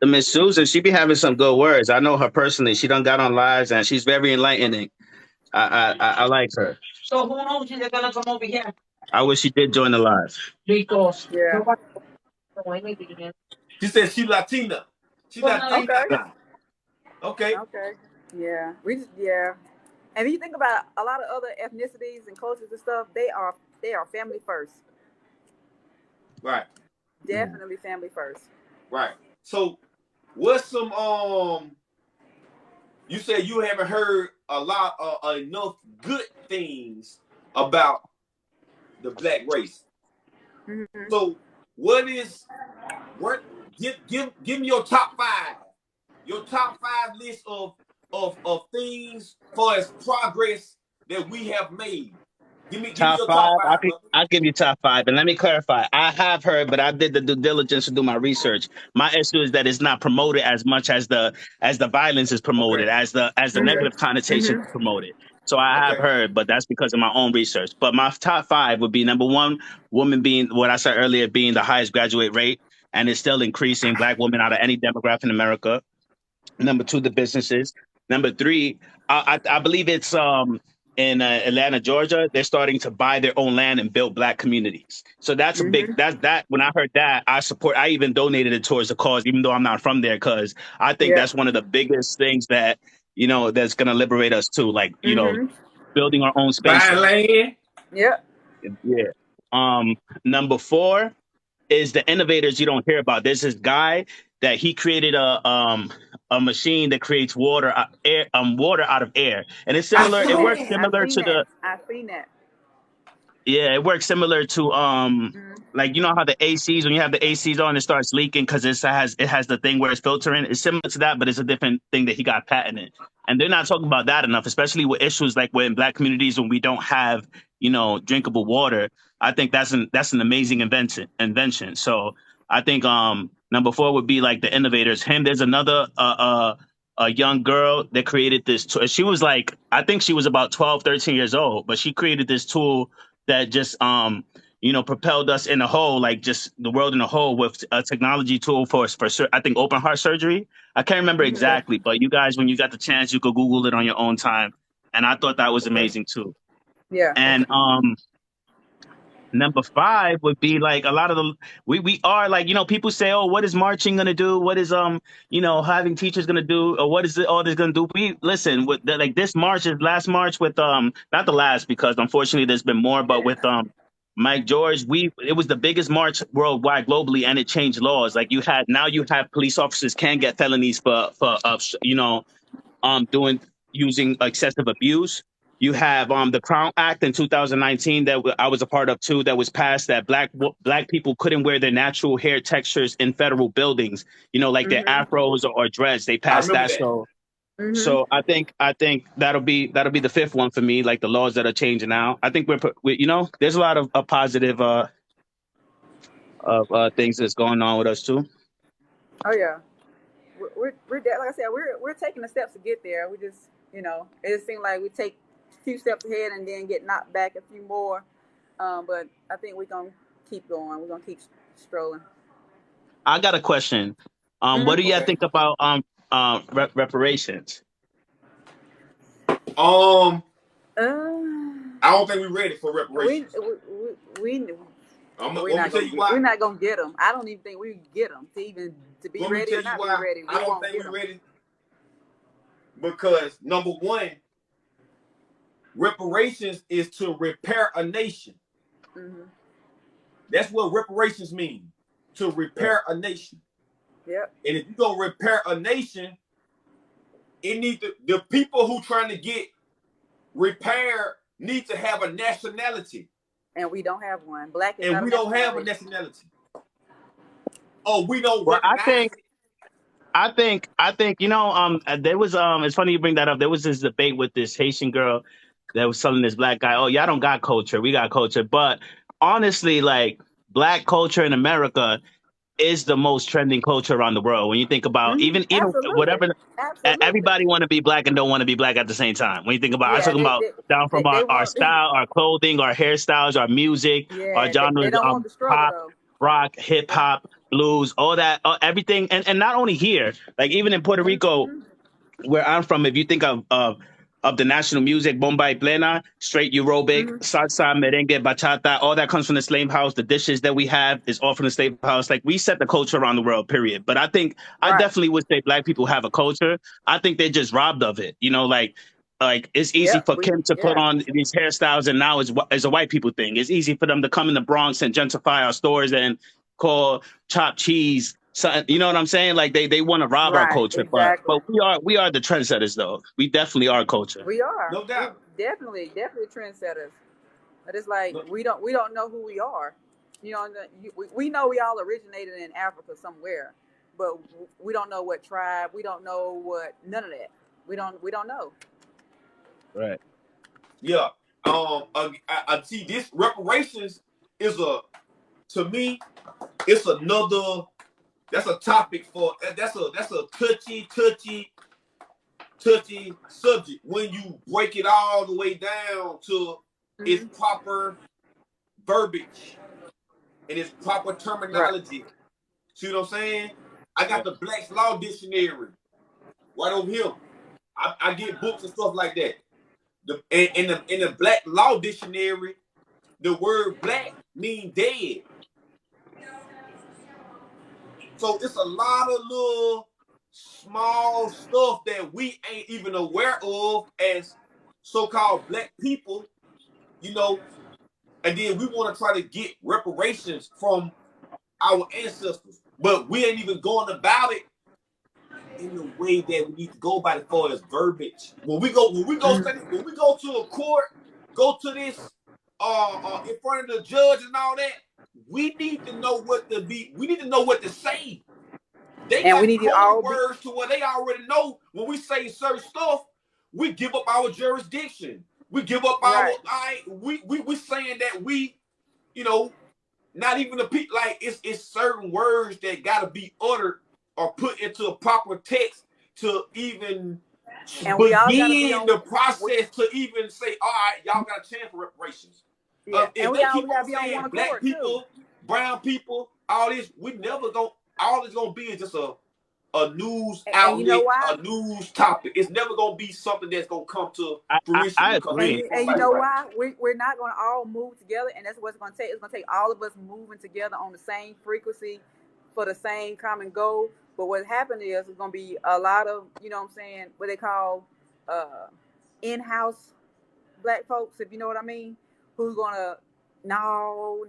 Miss Susan, she be having some good words. I know her personally. She done got on lives and she's very enlightening. I like her. So who knows she's gonna come over here? I wish she did join the live. Because Yeah. She said she Latina. She Okay. Latina. Okay. Okay. Yeah. We just, yeah. And if you think about a lot of other ethnicities and cultures and stuff, they are family first. Right. Definitely family first. Right. So, what's some you said you haven't heard a lot enough good things about the black race. Mm-hmm. So, give me your top 5. Your top 5 list of things for as progress that we have made. Give me Top your top five. 5, brother. I'll give you top 5. And let me clarify. I have heard, but I did the due diligence to do my research. My issue is that it's not promoted as much as the violence is promoted, Okay. as the negative connotation is promoted. So I have Okay. heard, but that's because of my own research. But my top 5 would be number 1, women being what I said earlier, being the highest graduate rate, and it's still increasing. Black women out of any demographic in America. Number 2, the businesses. Number 3, I believe it's in Atlanta, Georgia. They're starting to buy their own land and build black communities. So that's a big that when I heard that, I even donated it towards the cause, even though I'm not from there, because I think that's one of the biggest things that that's gonna liberate us too. Like building our own spaces. Buy land. Yep. Yeah. Number 4 is the innovators you don't hear about. There's this guy that he created a machine that creates water out of air, and it's similar. It works similar to the. I've seen that. Yeah, it works similar to like how the ACs, when you have the ACs on, it starts leaking because it has the thing where it's filtering. It's similar to that, but it's a different thing that he got patented. And they're not talking about that enough, especially with issues like in black communities when we don't have drinkable water. I think that's an amazing invention. So I think number 4 would be like the innovators. There's another a young girl that created this tool. She was like, I think she was about 12, 13 years old, but she created this tool that just propelled us in a whole, like just the world in a whole, with a technology tool for I think open heart surgery. I can't remember exactly, but you guys, when you got the chance, you could Google it on your own time. And I thought that was amazing too. Yeah. And number 5 would be like a lot of the we are like people say, oh, what is marching gonna do? What is having teachers gonna do? Or what is all this gonna do? We listen with like this march is last march with not the last, because unfortunately there's been more, but with Mike George, it was the biggest march worldwide, globally, and it changed laws. Like you have police officers can get felonies for using excessive abuse. You have the Crown Act in 2019 that I was a part of too, that was passed, that black people couldn't wear their natural hair textures in federal buildings, like their afros or dreads. They passed that. So I think that'll be the 5th one for me, like the laws that are changing now. I think there's a lot of positive things that's going on with us too. Oh yeah, we're like I said, we're taking the steps to get there. We just it just seems like we take a few steps ahead and then get knocked back a few more. But I think we're gonna keep going. We're gonna keep strolling. I got a question. What do you think about reparations? I don't think we're ready for reparations. I'm gonna tell you why. We're not gonna get them. I don't even think we can get them to be ready or not be ready. I don't think we're ready because number 1, reparations is to repair a nation. That's what reparations mean, to repair a nation. Yep. And if you go repair a nation, the people who trying to get repaired need to have a nationality. And we don't have one. Black is and we don't have a nationality. Oh, we don't. Well, I think there was it's funny you bring that up. There was this debate with this Haitian girl that was telling this black guy, oh, y'all don't got culture, we got culture. But honestly, like, black culture in America is the most trending culture around the world. When you think about even whatever, everybody want to be black and don't want to be black at the same time. When you think about, I'm talking about down from our style, our clothing, our hairstyles, our music, our genres, pop, rock, hip hop, blues, all that, everything. And not only here, like even in Puerto Rico, where I'm from, if you think of the national music, bomba y plena, straight Eurobic, salsa, merengue, bachata, all that comes from the slave house. The dishes that we have is all from the slave house. Like, we set the culture around the world, period. But I think I definitely would say black people have a culture. I think they're just robbed of it. Like, Like it's easy Yep. for Kim to put Yeah. on these hairstyles, and now it's a white people thing. It's easy for them to come in the Bronx and gentrify our stores and call chopped cheese. So, you know what I'm saying? Like they want to rob our Right. culture, but Exactly. we are the trendsetters though. We definitely are culture. We are. No We doubt. definitely trendsetters. But it's like No, we don't know who we are. You know, we know we all originated in Africa somewhere, but we don't know what tribe. We don't know what none of that. We don't know. Right. yeah. I see this reparations is to me, it's another. That's a topic for. That's a touchy subject when you break it all the way down to its proper verbiage and its proper Right. terminology. See what I'm saying? I got the Black's Law Dictionary right over here. I get books and stuff like that. In the Black Law Dictionary, the word black means dead. So it's a lot of little small stuff that we ain't even aware of as so-called black people, you know, and then we want to try to get reparations from our ancestors, but we ain't even going about it in the way that we need to go about it for as verbiage. When we go to a court, go to this in front of the judge and all that, we need to know what to say. They And we got need to code all be words to where they already know when we say certain stuff, we give up our jurisdiction. We give up right. we saying that we, you know, not even the people, like it's certain words that gotta be uttered or put into a proper text to even And we all gotta be begin on. the process to even say, all right, y'all got a chance for reparations. Yeah, If and they we all keep gotta on be on saying one black accord too. people, brown people, all this, we never gonna. All it's gonna be is just a news And you know outlet, why? a news topic. It's never gonna be something that's gonna come to fruition I because agree. And you know why? We're not going to all move together, and that's what it's going to take. It's going to take all of us moving together on the same frequency for the same common goal. But what happened is it's going to be a lot of, you know what I'm saying, what they call in-house black folks, if you know what I mean, who's going to, no.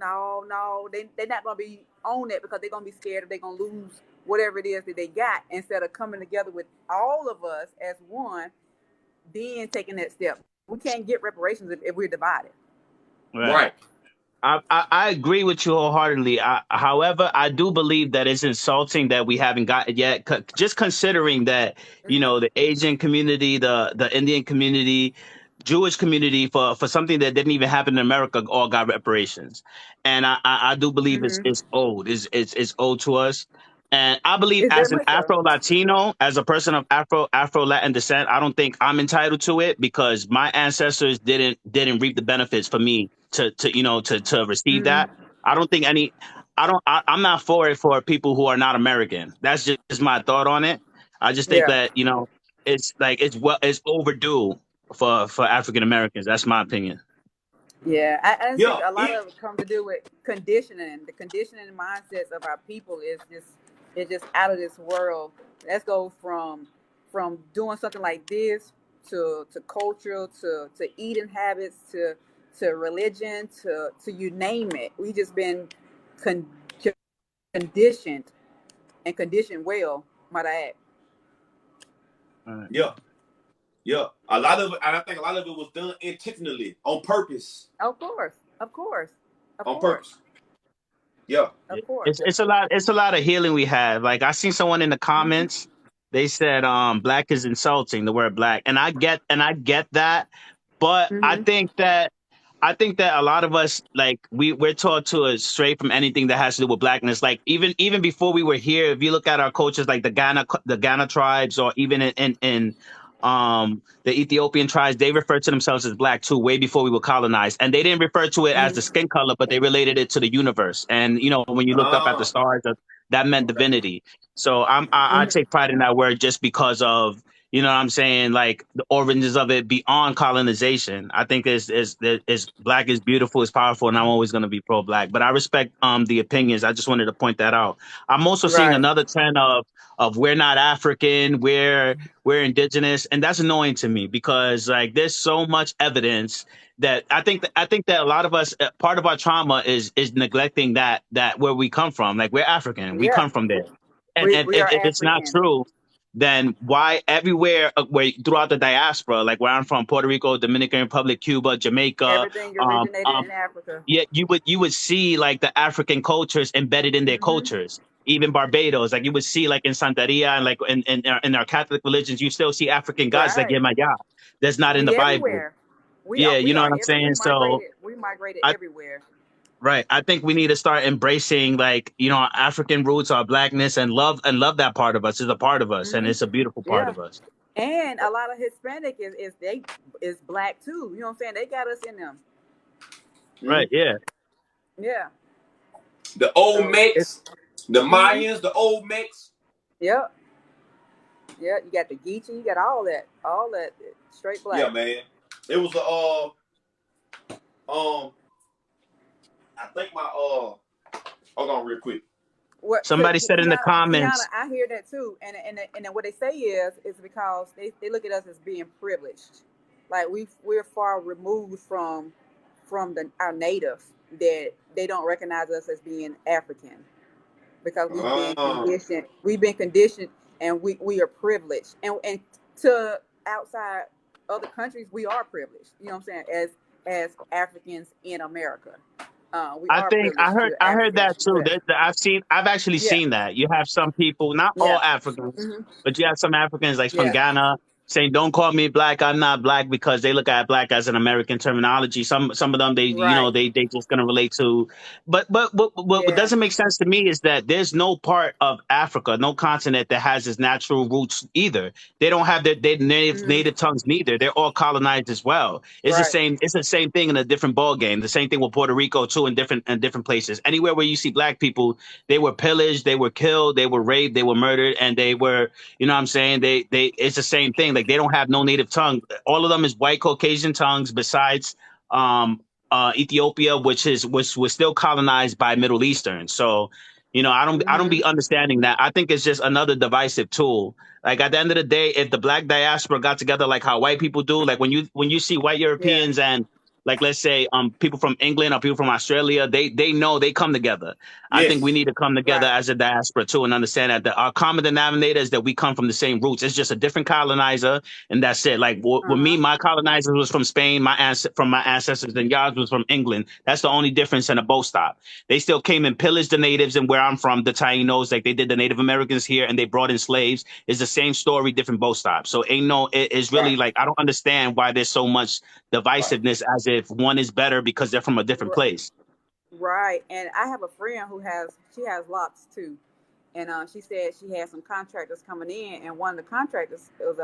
They're not going to be on it because they're going to be scared that they're going to lose whatever it is that they got instead of coming together with all of us as one, then taking that step. We can't get reparations if we're divided. right. I agree with you wholeheartedly. However, I do believe that it's insulting that we haven't got it yet. Just considering that, you know, the Asian community, the Indian community, Jewish community, for something that didn't even happen in America, all got reparations, and I do believe it's owed. It's owed to us. And I believe It's very as an much so. Afro Latino, as a person of Afro Latin descent, I don't think I'm entitled to it because my ancestors didn't reap the benefits for me to receive that. I don't think any. I'm not for it for people who are not American. That's just my thought on it. I just think Yeah. that it's like it's overdue for African Americans. That's my opinion. Yeah, I Yeah. think a lot of it comes to do with conditioning. The conditioning mindsets of our people is just out of this world. Let's go from doing something like this to culture to eating habits to religion to you name it. We just been con- conditioned and conditioned well, might I add. Right. Yeah. Yeah. A lot of it, and I think a lot of it was done intentionally, on purpose. Of course. On purpose. Yeah. Of course. It's a lot of healing we have. Like I seen someone in the comments, they said black is insulting, the word black. And I get that, but I think that a lot of us, like we're taught to stray from anything that has to do with blackness. Like even before we were here, if you look at our cultures, like the Ghana tribes, or even in the Ethiopian tribes, they refer to themselves as black too, way before we were colonized. And they didn't refer to it as the skin color, but they related it to the universe. And when you looked up at the stars, that meant divinity. So I take pride in that word just because of you know what I'm saying, like the origins of it beyond colonization. I think is black is beautiful, is powerful, and I'm always going to be pro black. But I respect the opinions. I just wanted to point that out. I'm also seeing Right. another trend of we're not African, we're indigenous, and that's annoying to me because like there's so much evidence that I think that a lot of us part of our trauma is neglecting that where we come from. Like we're African, we Yeah. come from there, and We are if it's not African. true, then why everywhere where throughout the diaspora, like where I'm from, Puerto Rico, Dominican Republic, Cuba, Jamaica, Everything um, originated um, in Africa. yeah, you would see like the African cultures embedded in their Hmm. cultures. Even Barbados, like you would see like in Santeria and like in our Catholic religions, you still see African gods like Right. Yemaya. That's not in the We Bible. everywhere. We are. Yeah, you We know are what I'm every. We saying? So migrated. We migrated I everywhere. right. I think we need to start embracing like, our African roots, our blackness and love that part of us. Is a part of us and Hmm. it's a beautiful part Yeah. of us. And a lot of Hispanic is black too. You know what I'm saying? They got us in them. Right, yeah. Yeah. The old So. Mex, the Hmm. Mayans, the old Mex. Yep. Yeah. You got the Geechee. You got all that. All that straight black. Yeah, man. It was I think my hold on real quick. What? So Somebody said in the Kiana, comments, I hear that too. And then what they say is because they look at us as being privileged, like we're far removed from our native, that they don't recognize us as being African because we've been conditioned, and we are privileged, and to outside other countries we are privileged. You know what I'm saying? As Africans in America, we I are think privileged to I heard Africans. that too. I've actually Yeah, seen that. You have some people, not yeah, all Africans, hmm, but you have some Africans like from yeah, Ghana saying, "Don't call me black. I'm not black," because they look at black as an American terminology. Some of them right, they just gonna relate to. But what yeah, doesn't make sense to me is that there's no part of Africa, no continent that has its natural roots either. They don't have their hmm, native tongues neither. They're all colonized as well. right, It's the same thing in a different ball game. The same thing with Puerto Rico too, in different places. Anywhere where you see black people, they were pillaged, they were killed, they were raped, they were murdered, and they were, you know what I'm saying? They it's the same thing. Like they don't have no native tongue. All of them is white Caucasian tongues besides Ethiopia, which was still colonized by Middle Eastern. So, I don't hmm, be understanding that. I think it's just another divisive tool. Like at the end of the day, if the black diaspora got together like how white people do, like when you see white yeah, Europeans and like let's say people from England or people from Australia, they know they come together. I think we Yes. need to come together right, as a diaspora too and understand that our common denominator is that we come from the same roots. It's just a different colonizer, and that's it. Like with me, uh-huh, my colonizer was from Spain, from my ancestors, and yours was from England. That's the only difference in a boat stop. They still came and pillaged the natives, and where I'm from, the Tainos, like they did the Native Americans here, and they brought in slaves. It's the same story, different boat stops. So it's really right, like I don't understand why there's so much Right. divisiveness as if one is better because they're from a different r- place. right. And I have a friend she has locks too, and she said she had some contractors coming in, and one of the contractors was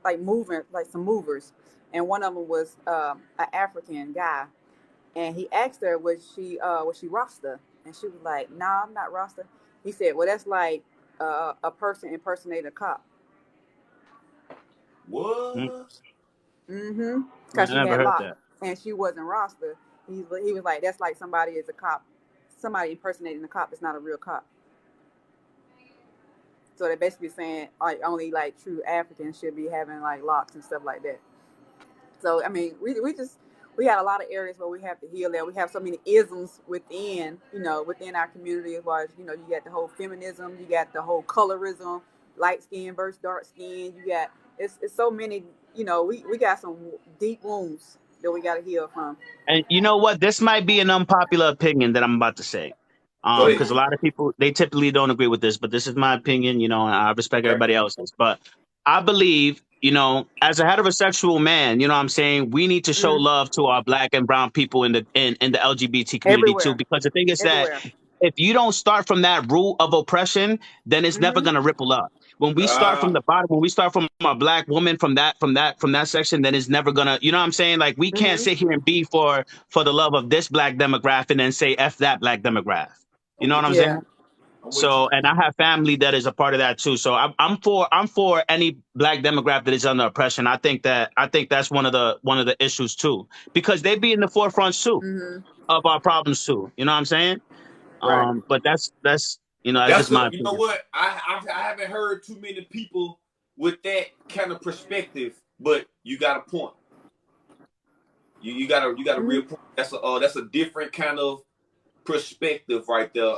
like moving, like some movers, and one of them was an African guy, and he asked her was she Rasta, and she was like, "No, nah, I'm not Rasta." He said, "Well, that's like a person impersonating a cop." Mm, What? Mm-hmm. I Because she never had heard locks that. and she wasn't Rasta. He was like, that's like somebody is a cop, somebody impersonating a cop. It's not a real cop. So they're basically saying like only like true Africans should be having like locks and stuff like that. So I mean, we got a lot of areas where we have to heal that. We have so many isms within our community, as far as you got the whole feminism, you got the whole colorism, light skin versus dark skin. You got it's so many. We got some deep wounds that we got to heal from. And you know what? This might be an unpopular opinion that I'm about to say. Go ahead. Because a lot of people they typically don't agree with this, but this is my opinion, and I respect Okay. everybody else's. But I believe, as a heterosexual man, what I'm saying, we need to show Mm, love to our black and brown people in the LGBT community too. everywhere, Because the thing is that everywhere. if you don't start from that root of oppression, then it's never Hmm. gonna ripple up. When we start from Ah. the bottom, when we start from a black woman from that section, then it's never gonna, you know what I'm saying? Like we can't Hmm. sit here and be for the love of this black demographic and then say F that black demographic. You know what I'm Yeah. saying? I'm with you. So, and I have family that is a part of that too. So I'm for any black demographic that is under oppression. I think that's one of the issues too, because they be in the forefront too Mm-hmm. of our problems too. You know what I'm saying? Right. But that's that's just That's my a, you know opinion. what? I haven't heard too many people with that kind of perspective, but you got a point. You got a Mm-hmm. real point. That's a different kind of perspective right there.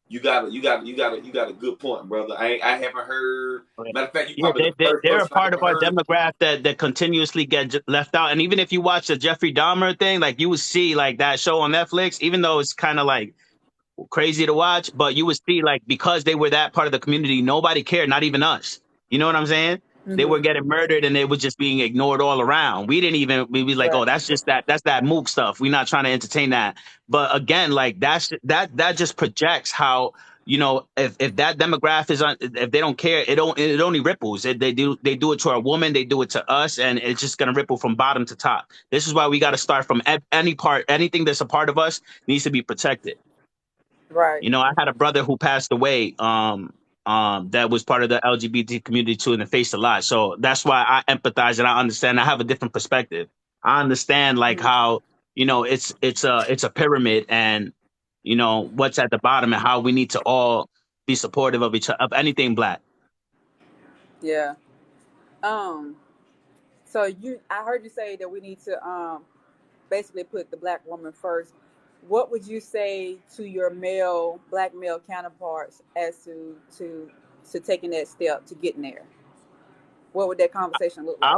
You got a good point, brother. I haven't heard. But Matter of fact, you yeah, probably the first they're a person I part of ever our heard. demographic that continuously left out. And even if you watch the Jeffrey Dahmer thing, like you would see like that show on Netflix, even though it's kind of like crazy to watch, but you would see like because they were that part of the community, nobody cared, not even us. You know what I'm saying? They were Mm-hmm. getting murdered and they were just being ignored all around. We didn't even we was like, Right. oh, that's that mook stuff. We're not trying to entertain that. But again, like that just projects how if that demographic is on, if they don't care, it only ripples. They do it to a woman, they do it to us, and it's just gonna ripple from bottom to top. This is why we got to start from anything that's a part of us needs to be protected. Right. I had a brother who passed away, that was part of the LGBT community too, and it faced a lot. So that's why I empathize and I understand. I have a different perspective. I understand like Mm-hmm. how, it's a pyramid, and what's at the bottom, and how we need to all be supportive of each other, of anything black. Yeah. Um. So I heard you say that we need to basically put the black woman first. What would you say to your black male counterparts as to taking that step to getting there? What would that conversation look like?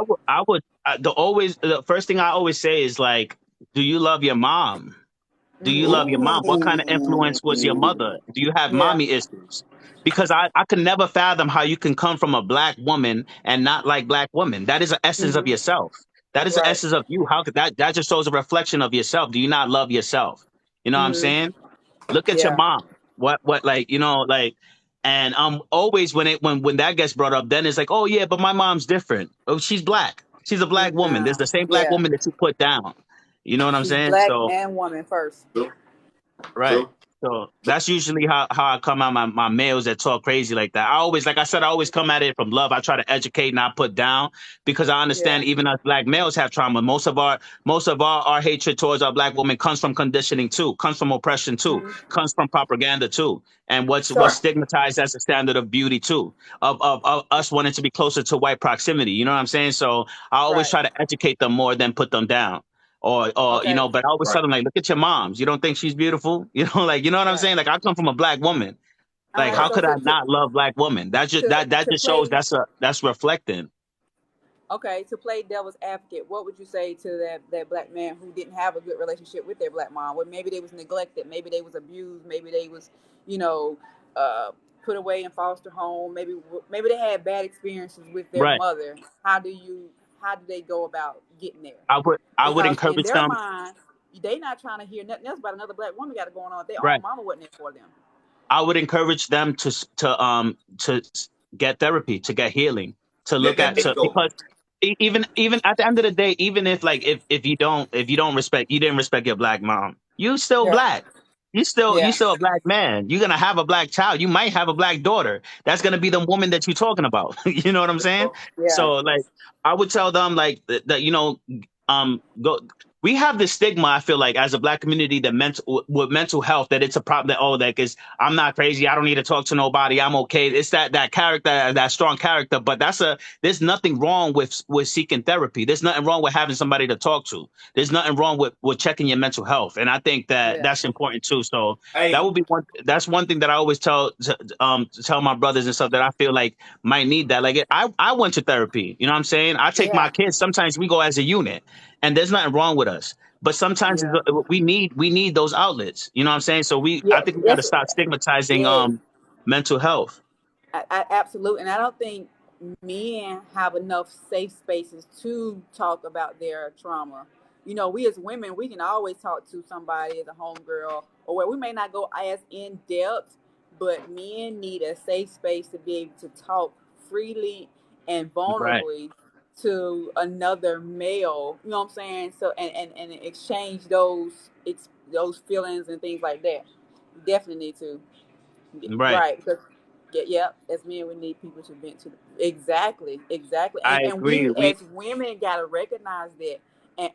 The first thing I always say is like, do you love your mom? Do you Mm-hmm. love your mom? What kind of influence was your Ooh. mother? Do you have Yeah. mommy issues? Because I could never fathom how you can come from a black woman and not like black women. That is the essence of Mm-hmm. yourself. That is the Right. essence of you. How could that just shows a reflection of yourself? Do you not love yourself? You know what I'm Mm-hmm. saying? Look at your Yeah. mom. What like and always when that gets brought up, then it's like, oh yeah, but my mom's different. Oh, she's black. She's a black woman. There's No. the same black Yeah. woman that you put down. You know what I'm She's saying? black So and woman first. True. right. True. So that's usually how I come out my males that talk crazy like that. I always, like I said, I always come at it from love. I try to educate, not put down, because I Yeah. understand even us black males have trauma. Most of our hatred towards our black women comes from conditioning too, comes from oppression too, Mm-hmm. comes from propaganda too, and what's So. stigmatized as a standard of beauty too, of us wanting to be closer to white proximity. You know what I'm saying? So I always Right. try to educate them more than put them down. Or Okay. but I always Right. tell them like, look at your moms. You don't think she's beautiful? Like, you know what I'm Right. saying? Like, I come from a black woman. All Like, right. how So could I not love black women? That's just that to just shows play. that's reflecting. Okay, to play devil's advocate, what would you say to that black man who didn't have a good relationship with their black mom? Well, maybe they was neglected, maybe they was abused, maybe they was, you know, uh, put away in foster home, maybe they had bad experiences with their Right. mother. How do they go about getting there? I would Because in encourage their them. mind, they not trying to hear nothing else about another black woman got it going on. Their Right. own mama wasn't there for them. I would encourage them to get therapy, to get healing, to Let look that at man to go. because even at the end of the day, even if like if you don't respect you didn't respect your black mom, you still Yeah, black. You yeah, still a black man. You're gonna have a black child. You might have a black daughter. That's gonna be the woman that you're talking about. You know what I'm saying? yeah, So like I would tell them like that go we have this stigma, I feel like, as a black community, that with mental health, that it's a problem, that that is, I'm not crazy, I don't need to talk to nobody, I'm okay. It's that character, that strong character. But there's nothing wrong with seeking therapy. There's nothing wrong with having somebody to talk to. There's nothing wrong with checking your mental health. And I think that yeah, that's important too. So that Hey, would be that's one thing that I always to tell my brothers and stuff, that I feel like might need that. Like I went to therapy. You know what I'm saying? I take my yeah, kids. Sometimes we go as a unit, and there's nothing wrong with us. But sometimes yeah, we need those outlets. You know what I'm saying? So I yeah. think we got to That's stop stigmatizing yes. mental health. Absolutely, and I don't think men have enough safe spaces to talk about their trauma. We as women, we can always talk to somebody as a homegirl, or where we may not go as in depth, but men need a safe space to be able to talk freely and Right. vulnerably to another male. You know what I'm saying? So and exchange those feelings and things like that. Definitely need to. Right. Right, because yeah, as men, we need people to vent to. Exactly, I and agree. we We as women gotta recognize that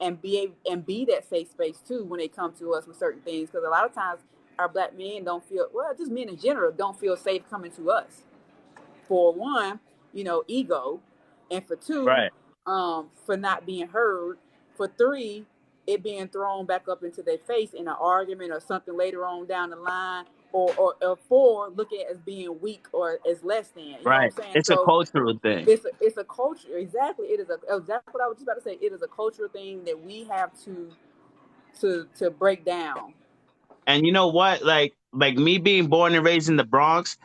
and be able, and be that safe space too when they come to us with certain things. Because a lot of times our black men don't feel, well, just men in general don't feel safe coming to us. For one, ego, and for two, right. for not being heard. For three, it being thrown back up into their face in an argument or something later on down the line, or four, look at it as being weak or as less than. You know what Right. I'm saying? It's a So cultural thing. it's a culture. Exactly, it is exactly what I was just about to say. It is a cultural thing that we have to break down. And you know what? Like me being born and raised in the Bronx,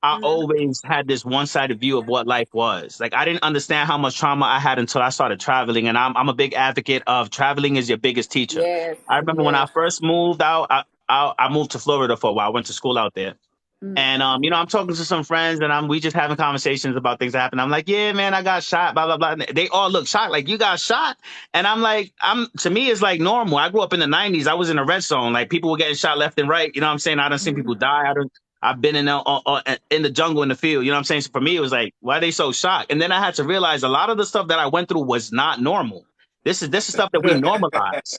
I Hmm. always had this one-sided view of what life was. Like I didn't understand how much trauma I had until I started traveling, and I'm a big advocate of traveling is your biggest teacher. Yes, I remember when I yes. first moved out, I moved to Florida for a while. I went to school out there. Mm. And I'm talking to some friends and we just having conversations about things that happen. I'm like, yeah, man, I got shot, blah, blah, blah. And they all look shocked, like, you got shot. And I'm like, to me, it's like normal. I grew up in the 90s. I was in a red zone. Like people were getting shot left and right. You know what I'm saying? I done seen people Mhm. die. I've been in the jungle, in the field. You know what I'm saying? So for me, it was like, why are they so shocked? And then I had to realize a lot of the stuff that I went through was not normal. This is stuff that we normalize.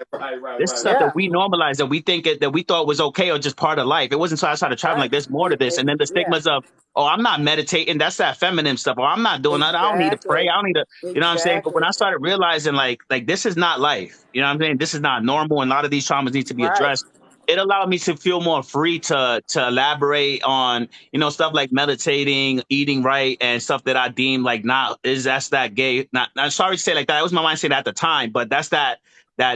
This is Right. stuff that Yeah. we normalize, that we think that we thought was okay or just part of life. It wasn't until I started traveling Right. like there's more to this. And then the Yeah. stigmas of, oh, I'm not meditating. That's that feminine stuff. Or I'm not doing that. I don't need to pray. Exactly. I don't need to, you know what I'm saying? But when Exactly. I started realizing like this is not life, you know what I'm saying? This is not normal. And a lot of these traumas need to be Right. addressed. It allowed me to feel more free to elaborate on, stuff like meditating, eating right, and stuff that I deem like that's that gay. Not sorry to say like that. It was my mindset at the time, but that's that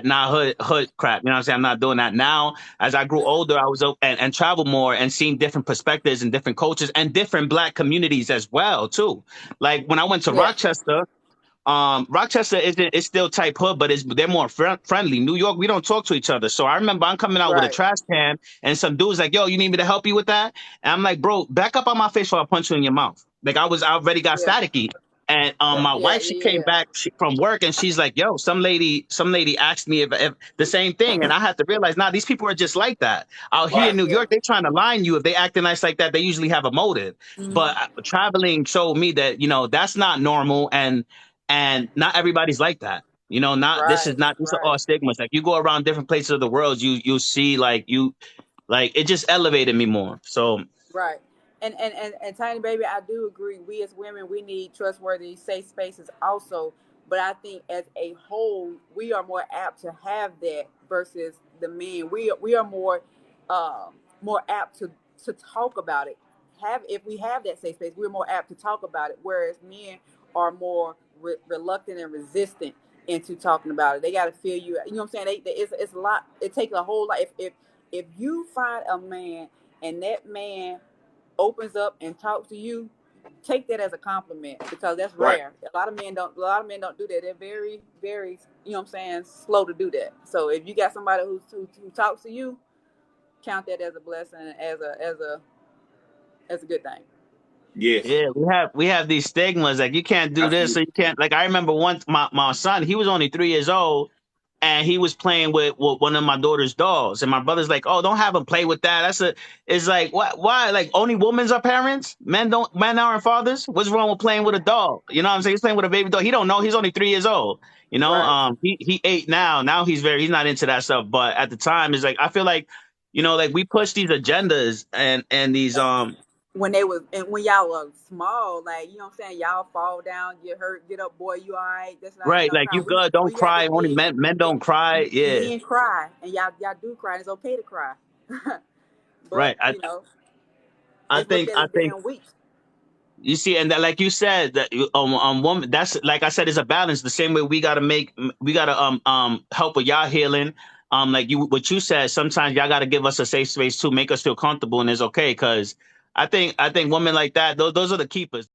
not hood crap. You know what I'm saying? I'm not doing that now. As I grew older, I was and traveled more and seen different perspectives and different cultures and different black communities as well too. Like when I went to Yeah. Rochester, Rochester isn't, it's still type hood, but they're more friendly. New York, we don't talk to each other. So I remember I'm coming out with a Right. trash can and some dude's like, yo, you need me to help you with that? And I'm like, bro, back up on my face while I punch you in your mouth. Like I already got Yeah. staticky. And my Yeah. wife, she came back from work and she's like, yo, some lady asked me if the same thing. And I had to realize, nah, these people are just like that. Out here in Right. New Yeah. York, they trying to line you. If they acting nice like that, they usually have a motive. But Hmm. traveling showed me that, that's not normal. And not everybody's like that. Not this is Right. not these are Right. all stigmas. Like you go around different places of the world, you see like it just elevated me more. So Right. And Tiny Baby, I do agree. We as women, we need trustworthy, safe spaces also. But I think as a whole, we are more apt to have that versus the men. We are more apt to talk about it. Have If we have that safe space, we're more apt to talk about it. Whereas men are more reluctant and resistant into talking about it. They got to feel you. You know what I'm saying? It's a lot. It takes a whole lot. If you find a man and that man opens up and talks to you, take that as a compliment because that's Right. rare. A lot of men don't do that. They're very, very, what I'm saying, slow to do that. So if you got somebody who talks to you, count that as a blessing, as a good thing. Yes. yeah, we have these stigmas like you can't do this, so Absolutely. you can't. Like I remember once my son, he was only 3 years old, and he was playing with one of my daughter's dolls, and my brother's like, "Oh, don't have him play with that." It's like what? Why? Like only women's are parents, men aren't fathers. What's wrong with playing with a doll? You know what I'm saying? He's playing with a baby doll. He don't know. He's only 3 years old. Right. He 8 now. Now he's not into that stuff. But at the time, it's like I feel like, like we push these agendas and these When y'all were small, like, what I'm saying, y'all fall down, get hurt, get up, boy, you all right? That's not, right, like crying. you good, don't We got to cry. Only be men don't cry. Yeah, men cry, and y'all do cry. And it's okay to cry, but right. I I it's looked think at I as think being weak. you see, and that, like you said, that woman. That's like I said, it's a balance. The same way we gotta help with y'all healing. Like what you said, sometimes y'all gotta give us a safe space too, make us feel comfortable, and it's okay. Because I think women like that, those are the keepers.